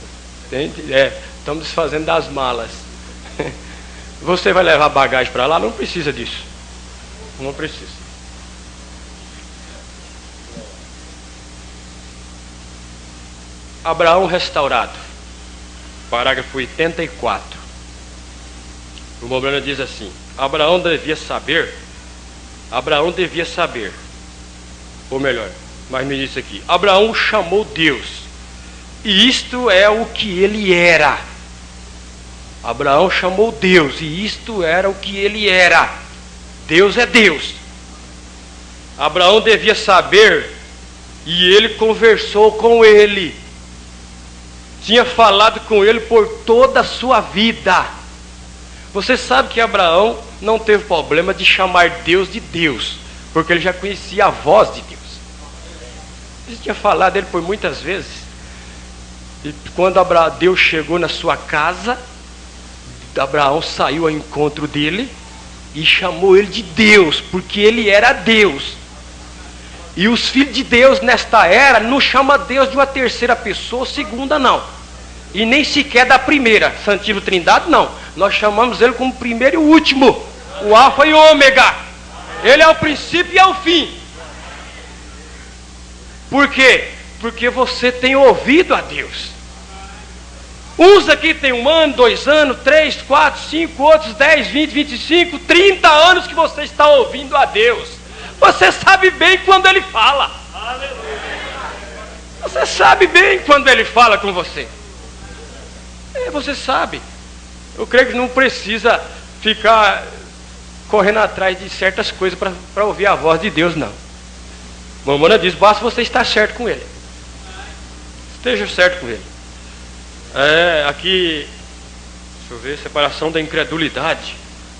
Estamos desfazendo das malas. Você vai levar bagagem para lá? Não precisa disso. Não precisa. Abraão restaurado. Parágrafo 84. O Mombrana diz assim: Abraão devia saber, ou melhor, mas me disse aqui, Abraão chamou Deus, e isto é o que ele era. Abraão chamou Deus, e isto era o que ele era. Deus é Deus. Abraão devia saber, e ele conversou com ele. Tinha falado com ele por toda a sua vida. Você sabe que Abraão não teve problema de chamar Deus de Deus, porque ele já conhecia a voz de Deus. Ele tinha falado dele por muitas vezes. E quando Deus chegou na sua casa, Abraão saiu ao encontro dele e chamou ele de Deus, porque ele era Deus. E os filhos de Deus nesta era não chamam Deus de uma terceira pessoa ou segunda, não. E nem sequer da primeira, Santíssima Trindade, não. Nós chamamos ele como primeiro e o último, o Alfa e o Ômega. Ele é o princípio e é o fim. Por quê? Porque você tem ouvido a Deus. Uns aqui tem 1 ano, 2 anos, 3, 4, 5, outros 10, 20, 25, 30 anos que você está ouvindo a Deus. Você sabe bem quando Ele fala. Você sabe bem quando Ele fala com você. Você sabe. Eu creio que não precisa ficar correndo atrás de certas coisas para ouvir a voz de Deus, não. Mamona diz, basta você estar certo com Ele. Esteja certo com Ele. Aqui, deixa eu ver, separação da incredulidade.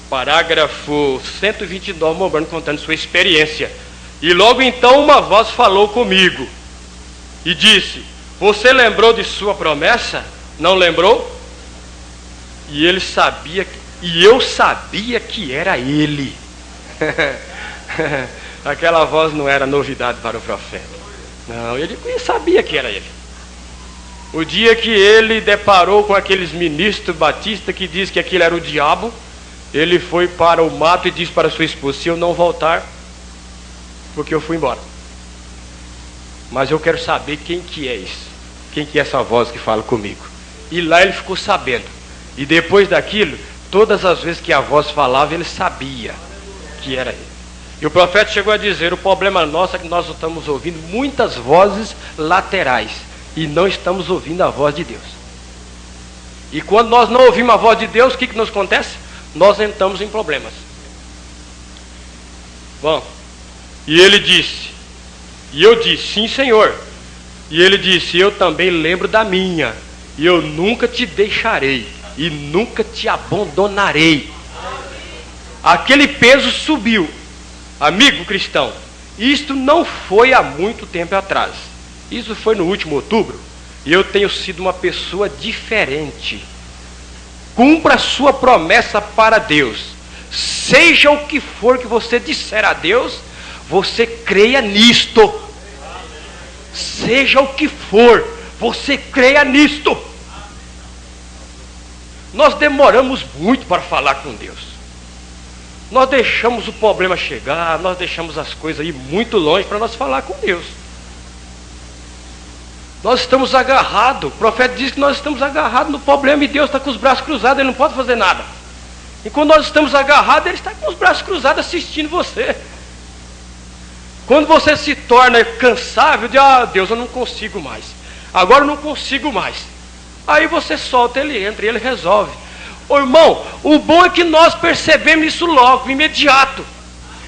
Parágrafo 129, Mombrana contando sua experiência. E logo então uma voz falou comigo e disse, você lembrou de sua promessa? Não lembrou? E ele sabia, e eu sabia que era ele. Aquela voz não era novidade para o profeta. Não, ele sabia que era ele. O dia que ele deparou com aqueles ministros batistas que diz que aquilo era o diabo, ele foi para o mato e disse para sua esposa, se eu não voltar, porque eu fui embora. Mas eu quero saber quem que é isso. Quem que é essa voz que fala comigo? E lá ele ficou sabendo. E depois daquilo, todas as vezes que a voz falava, ele sabia que era ele. E o profeta chegou a dizer, o problema nosso é que nós estamos ouvindo muitas vozes laterais e não estamos ouvindo a voz de Deus. E quando nós não ouvimos a voz de Deus, o que nos acontece? Nós entramos em problemas. Bom, e ele disse, e eu disse, sim Senhor. E ele disse, eu também lembro da minha, e eu nunca te deixarei, e nunca te abandonarei. Aquele peso subiu. Amigo cristão, isto não foi há muito tempo atrás. Isso foi no último outubro. E eu tenho sido uma pessoa diferente. Cumpra a sua promessa para Deus. Seja o que for que você disser a Deus, você creia nisto. Seja o que for, você creia nisto. Nós demoramos muito para falar com Deus. Nós deixamos o problema chegar, nós deixamos as coisas ir muito longe para nós falar com Deus. Nós estamos agarrados, o profeta diz que nós estamos agarrados no problema e Deus está com os braços cruzados, Ele não pode fazer nada. E quando nós estamos agarrados, Ele está com os braços cruzados assistindo você. Quando você se torna cansável, diz, Deus, eu não consigo mais. Agora eu não consigo mais. Aí você solta, Ele entra e Ele resolve. Ô irmão, o bom é que nós percebemos isso logo, imediato.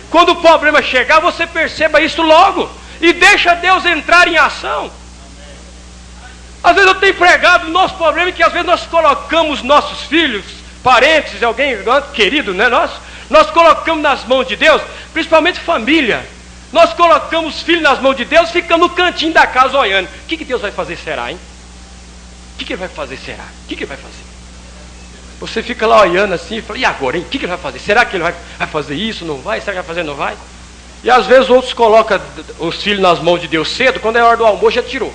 Quando o problema chegar, você perceba isso logo. E deixa Deus entrar em ação. Às vezes eu tenho pregado o nosso problema, que às vezes nós colocamos nossos filhos, parentes, alguém querido, né, nós colocamos nas mãos de Deus, principalmente família. Nós colocamos os filhos nas mãos de Deus, ficando no cantinho da casa olhando. O que Deus vai fazer será, hein? O que Ele vai fazer será? O que Ele vai fazer? Você fica lá olhando assim e fala, e agora, hein? O que Ele vai fazer? Será que Ele vai fazer isso? Não vai? Será que vai fazer? Não vai? E às vezes outros colocam os filhos nas mãos de Deus cedo, quando é hora do almoço já tirou.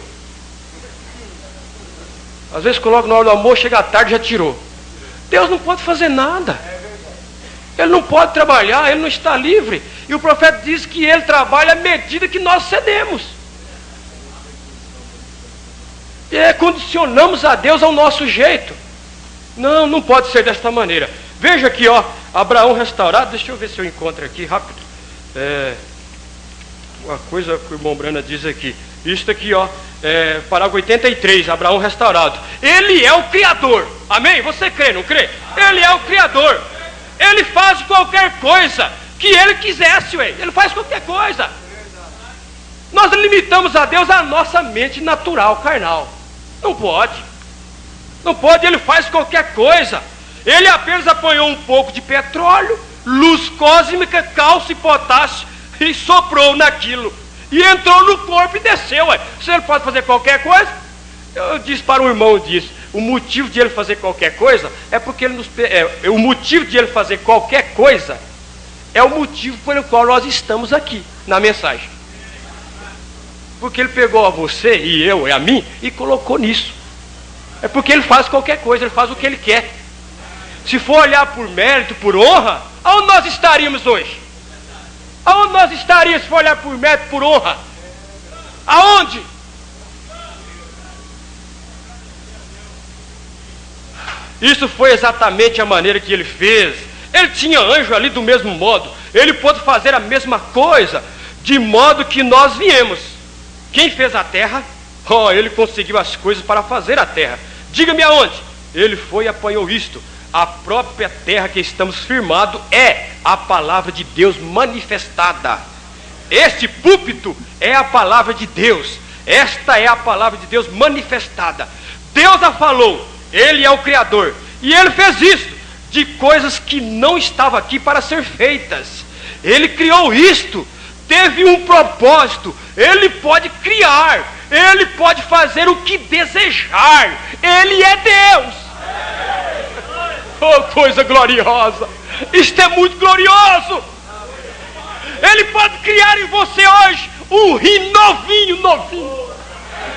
Às vezes coloca na hora do almoço, chega à tarde já tirou. Deus não pode fazer nada. Ele não pode trabalhar, Ele não está livre. E o profeta diz que Ele trabalha à medida que nós cedemos. E condicionamos a Deus ao nosso jeito. Não pode ser desta maneira. Veja aqui, ó, Abraão restaurado. Deixa eu ver se eu encontro aqui rápido. Uma coisa que o irmão Brana diz aqui. Isso aqui, ó, parágrafo 83, Abraão restaurado. Ele é o Criador. Amém? Você crê, não crê? Ele é o Criador. Ele faz qualquer coisa que ele quisesse, ué. Ele faz qualquer coisa. Nós limitamos a Deus a nossa mente natural, carnal. Não pode. Não pode, ele faz qualquer coisa. Ele apenas apanhou um pouco de petróleo, luz cósmica, cálcio e potássio e soprou naquilo. E entrou no corpo e desceu. Ué. Se ele pode fazer qualquer coisa, eu disse para um irmão, o motivo de ele fazer qualquer coisa é porque ele o motivo de ele fazer qualquer coisa é o motivo pelo qual nós estamos aqui na mensagem. Porque ele pegou a você e eu e a mim e colocou nisso. É porque ele faz qualquer coisa, ele faz o que ele quer. Se for olhar por mérito, por honra, aonde nós estaríamos hoje? Aonde nós estaríamos se for olhar por mérito, por honra? Aonde? Isso foi exatamente a maneira que ele fez. Ele tinha anjo ali do mesmo modo. Ele pôde fazer a mesma coisa, de modo que nós viemos. Quem fez a terra? Ele conseguiu as coisas para fazer a terra. Diga-me aonde? Ele foi e apanhou isto. A própria terra que estamos firmados é a palavra de Deus manifestada. Este púlpito é a palavra de Deus. Esta é a palavra de Deus manifestada. Deus a falou. Ele é o Criador. E ele fez isso de coisas que não estavam aqui para ser feitas. Ele criou isto. Teve um propósito. Ele pode criar. Ele pode fazer o que desejar. Ele é Deus. Oh, coisa gloriosa. Isto é muito glorioso. Ele pode criar em você hoje um rim novinho.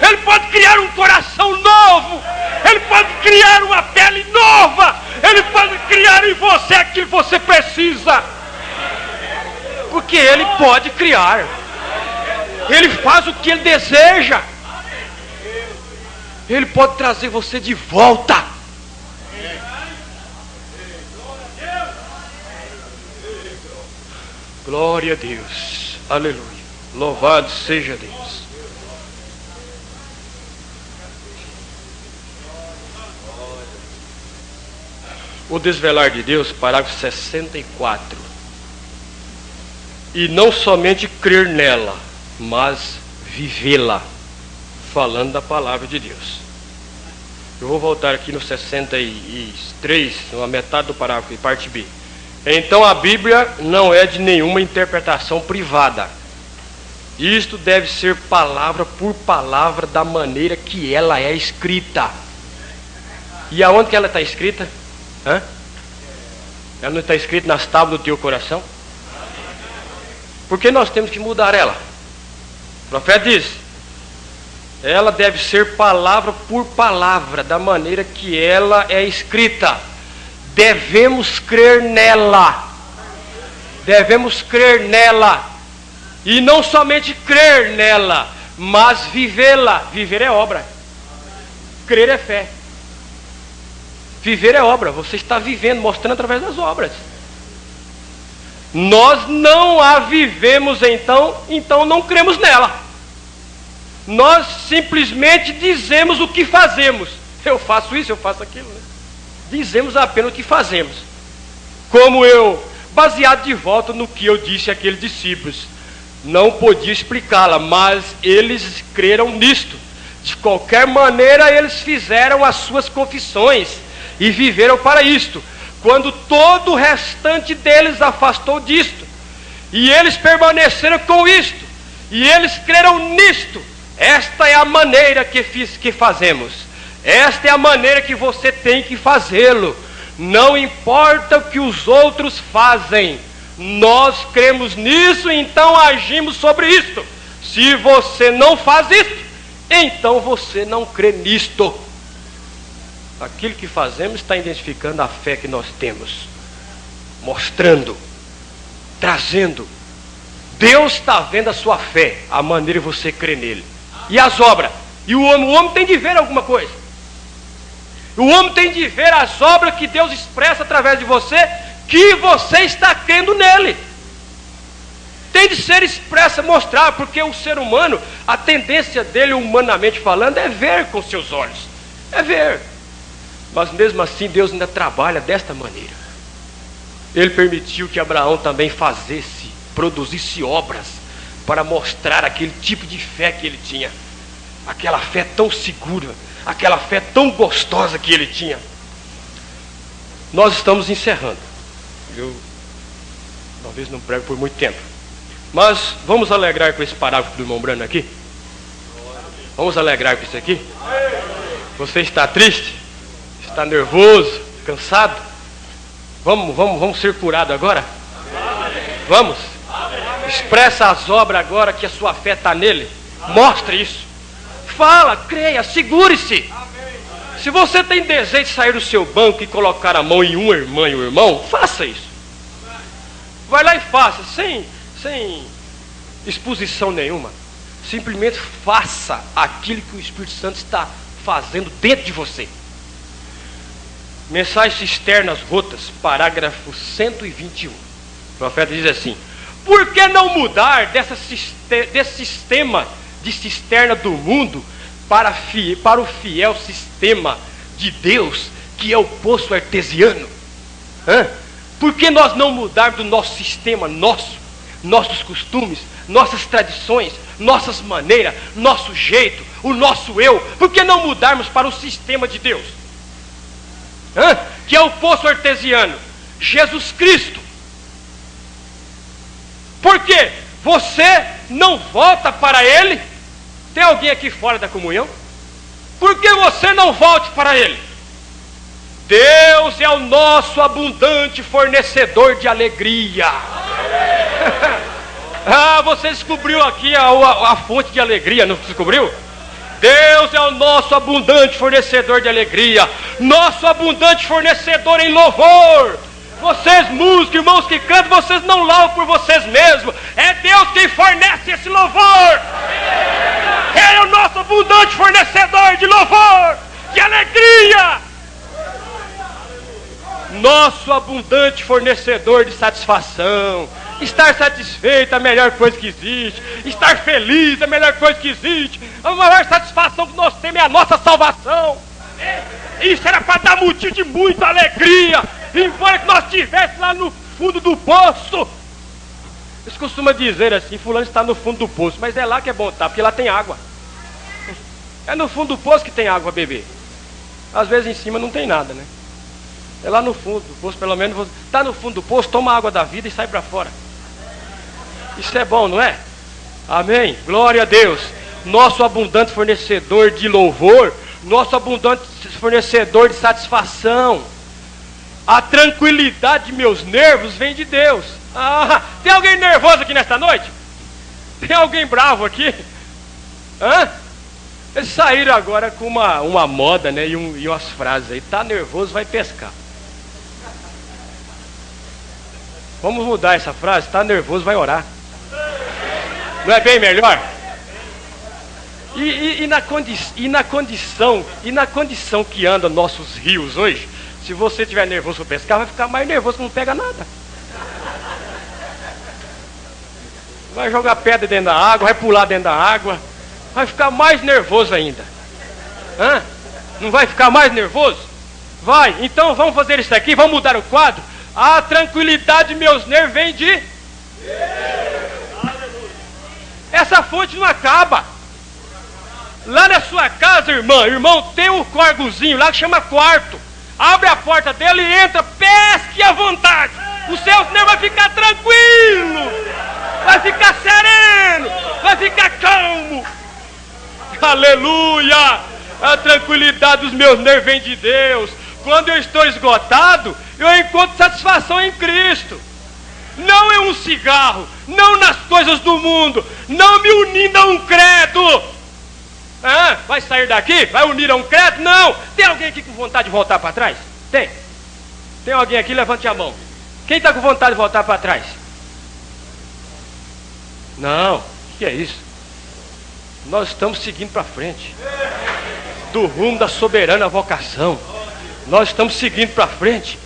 Ele pode criar um coração novo. Ele pode criar uma pele nova. Ele pode criar em você aquilo que você precisa. Porque ele pode criar. Ele faz o que ele deseja. Ele pode trazer você de volta. Glória a Deus. Aleluia. Louvado seja Deus. O desvelar de Deus, parágrafo 64. E não somente crer nela, mas vivê-la, falando da palavra de Deus. Eu vou voltar aqui no 63, na metade do parágrafo, parte B. Então a Bíblia não é de nenhuma interpretação privada. Isto deve ser palavra por palavra da maneira que ela é escrita. E aonde que ela está escrita? Ela não está escrita nas tábuas do teu coração? Por que nós temos que mudar ela? O profeta diz: ela deve ser palavra por palavra da maneira que ela é escrita. Devemos crer nela. Devemos crer nela. E não somente crer nela, mas vivê-la. Viver é obra. Crer é fé. Viver é obra. Você está vivendo, mostrando através das obras. Nós não a vivemos, então não cremos nela. Nós simplesmente dizemos o que fazemos. Eu faço isso, eu faço aquilo, né? Dizemos apenas o que fazemos. Como baseado de volta no que eu disse àqueles discípulos. Não podia explicá-la, mas eles creram nisto. De qualquer maneira, eles fizeram as suas confissões e viveram para isto. Quando todo o restante deles afastou disto, e eles permaneceram com isto, e eles creram nisto. Esta é a maneira que fazemos. Esta é a maneira que você tem que fazê-lo. Não importa o que os outros fazem. Nós cremos nisso, então agimos sobre isto. Se você não faz isto, então você não crê nisto. Aquilo que fazemos está identificando a fé que nós temos, mostrando, trazendo. Deus está vendo a sua fé, a maneira que você crê nele. E as obras. E o homem tem de ver alguma coisa. O homem tem de ver as obras que Deus expressa através de você, que você está crendo nele. Tem de ser expressa, mostrar, porque o ser humano, a tendência dele, humanamente falando, é ver com seus olhos. É ver. Mas mesmo assim, Deus ainda trabalha desta maneira. Ele permitiu que Abraão também produzisse obras, para mostrar aquele tipo de fé que ele tinha. Aquela fé tão segura, aquela fé tão gostosa que ele tinha. Nós estamos encerrando. Eu talvez não prego por muito tempo, mas vamos alegrar com esse parágrafo do irmão Brano aqui. Vamos alegrar com isso aqui. Você está triste? Está nervoso? Cansado? Vamos ser curados agora? Vamos? Expressa as obras agora que a sua fé está nele. Mostre isso. Fala, creia, segure-se. Se você tem desejo de sair do seu banco e colocar a mão em uma irmã e um irmão, faça isso. Vai lá e faça, sem exposição nenhuma. Simplesmente faça aquilo que o Espírito Santo está fazendo dentro de você. Mensagens cisternas rotas, parágrafo 121. O profeta diz assim: por que não mudar desse sistema de cisterna do mundo para o fiel sistema de Deus, que é o poço artesiano? Por que nós não mudarmos do nosso sistema, nossos costumes, nossas tradições, nossas maneiras, nosso jeito, o nosso eu? Por que não mudarmos para o sistema de Deus? Que é o poço artesiano, Jesus Cristo. Por quê? Você não volta para Ele? Tem alguém aqui fora da comunhão? Por que você não volte para Ele? Deus é o nosso abundante fornecedor de alegria. Você descobriu aqui a fonte de alegria, não descobriu? Deus é o nosso abundante fornecedor de alegria, nosso abundante fornecedor em louvor. Vocês músicos, irmãos que cantam, vocês não louvam por vocês mesmos. É Deus quem fornece esse louvor. Ele é o nosso abundante fornecedor de louvor, de alegria. Nosso abundante fornecedor de satisfação. Estar satisfeito é a melhor coisa que existe. Estar feliz é a melhor coisa que existe. A maior satisfação que nós temos é a nossa salvação. Isso era para dar motivo de muita alegria, embora que nós estivéssemos lá no fundo do poço. Eles costumam dizer assim: fulano está no fundo do poço, mas é lá que é bom estar, porque lá tem água. É no fundo do poço que tem água a beber. Às vezes em cima não tem nada, né? É lá no fundo do poço, pelo menos está no fundo do poço, toma a água da vida e sai para fora. Isso é bom, não é? Amém? Glória a Deus. Nosso abundante fornecedor de louvor, nosso abundante fornecedor de satisfação. A tranquilidade de meus nervos vem de Deus. Tem alguém nervoso aqui nesta noite? Tem alguém bravo aqui? Eles saíram agora com uma moda, né? E umas frases aí: tá nervoso, vai pescar. Vamos mudar essa frase: tá nervoso, vai orar. Não é bem melhor? E na condição que andam nossos rios hoje, se você estiver nervoso para pescar, vai ficar mais nervoso que não pega nada. Vai jogar pedra dentro da água, vai pular dentro da água, vai ficar mais nervoso ainda. Não vai ficar mais nervoso? Vai, então vamos fazer isso aqui, vamos mudar o quadro. A tranquilidade de meus nervos vem de Deus. Essa fonte não acaba. Lá na sua casa, irmão, tem um corgozinho lá que chama quarto. Abre a porta dele e entra, pesque à vontade. O seu nervo vai ficar tranquilo, vai ficar sereno, vai ficar calmo. Aleluia! A tranquilidade dos meus nervos vem de Deus. Quando eu estou esgotado, eu encontro satisfação em Cristo. Não em um cigarro, não nas coisas do mundo, não me unindo a um credo. Vai sair daqui? Vai unir a um credo? Não! Tem alguém aqui com vontade de voltar para trás? Tem? Tem alguém aqui? Levante a mão. Quem está com vontade de voltar para trás? Não, o que é isso? Nós estamos seguindo para frente, do rumo da soberana vocação. Nós estamos seguindo para frente.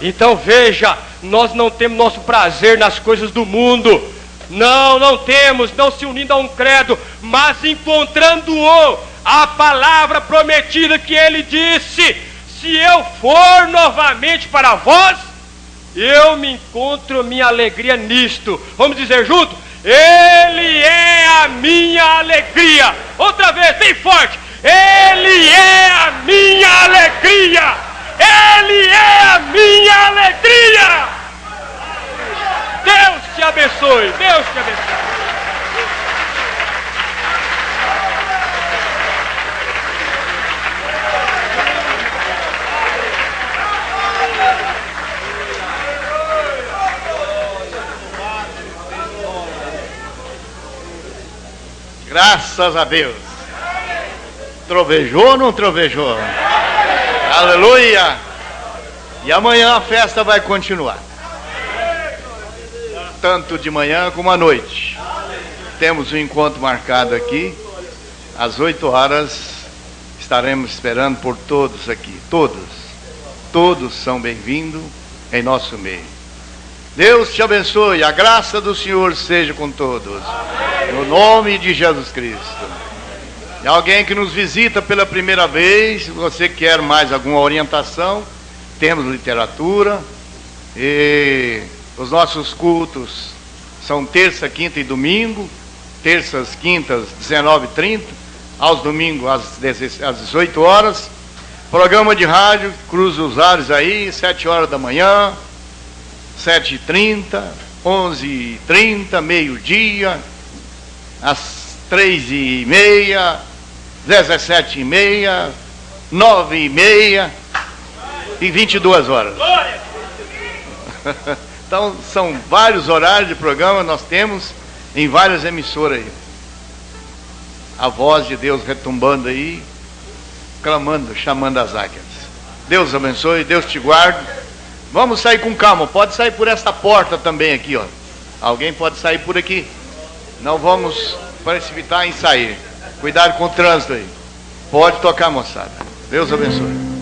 Então veja, nós não temos nosso prazer nas coisas do mundo. Não temos, não se unindo a um credo, mas encontrando-o, a palavra prometida que ele disse: se eu for novamente para vós, eu me encontro minha alegria nisto. Vamos dizer junto? Ele é a minha alegria. Outra vez, bem forte. Ele é a minha alegria. Ele é a minha alegria. Deus te abençoe. Deus te abençoe. Graças a Deus. Trovejou ou não trovejou? Aleluia! E amanhã a festa vai continuar. Tanto de manhã como à noite. Temos um encontro marcado aqui. Às 8 horas estaremos esperando por todos aqui. Todos são bem-vindos em nosso meio. Deus te abençoe, a graça do Senhor seja com todos. No nome de Jesus Cristo. E alguém que nos visita pela primeira vez, se você quer mais alguma orientação, temos literatura. E os nossos cultos são terça, quinta e domingo. Terças, quintas, 19h30. Aos domingos, às 18 horas. Programa de rádio, cruza os ares aí, 7 horas da manhã. 7h30, 11h30, meio-dia, às 3h30, 17h30, 9h30 e 22 horas. Então são vários horários de programa, nós temos em várias emissoras aí. A voz de Deus retumbando aí, clamando, chamando as águias. Deus abençoe, Deus te guarde. Vamos sair com calma, pode sair por essa porta também aqui, ó. Alguém pode sair por aqui. Não vamos precipitar em sair. Cuidado com o trânsito aí. Pode tocar, moçada. Deus abençoe.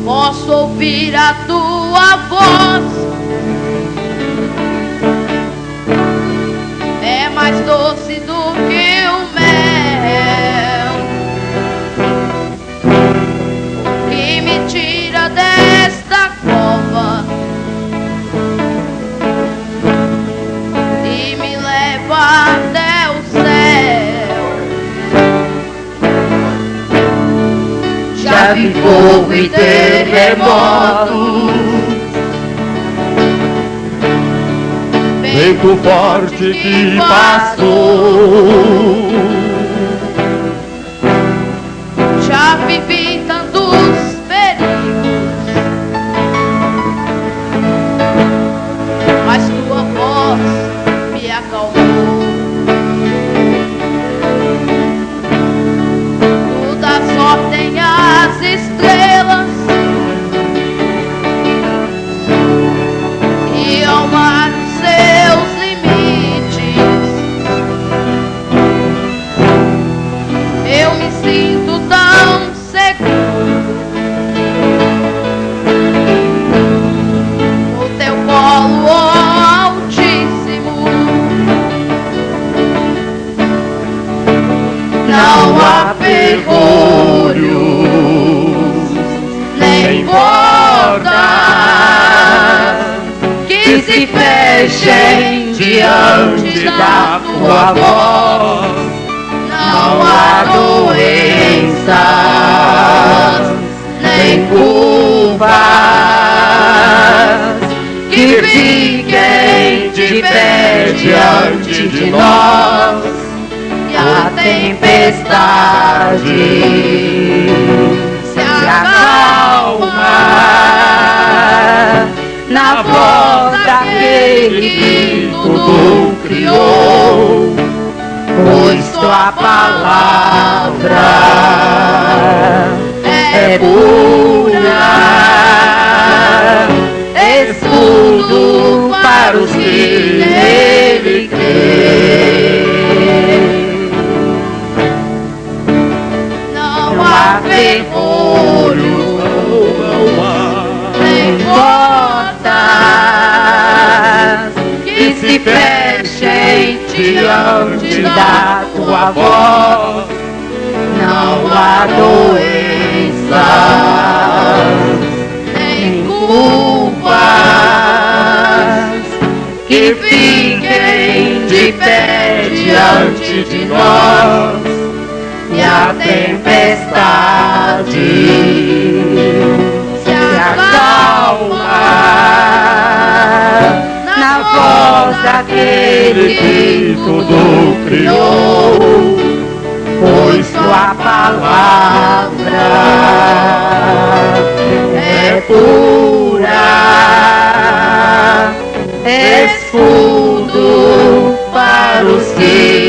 Posso ouvir a tua voz, é mais doce do que o mel, que me tira desta cova e me leva até o céu. Já vi fogo e terremoto, vento forte que passou. Já vivi tantos perigos, mas tua voz me acalmou. Tu dás ordem às estrelas e ao mar os seus limites. Eu me sinto tão seguro no teu colo, ó Altíssimo. Não há ferrolhos nem portas que se fechem diante da tua voz. Não há doenças nem curvas que fiquem de pé diante de nós. E a tempestade se acalma na voz daquele que tudo criou, pois tua palavra é pura, escudo para os que nele creem. Não há ferrolho nem portas que se fechem diante da tua voz. Não há doenças nem culpas que fiquem de pé diante de nós. E a tempestade se acalma na voz daquele que tudo criou, pois tua palavra é pura, escudo para os que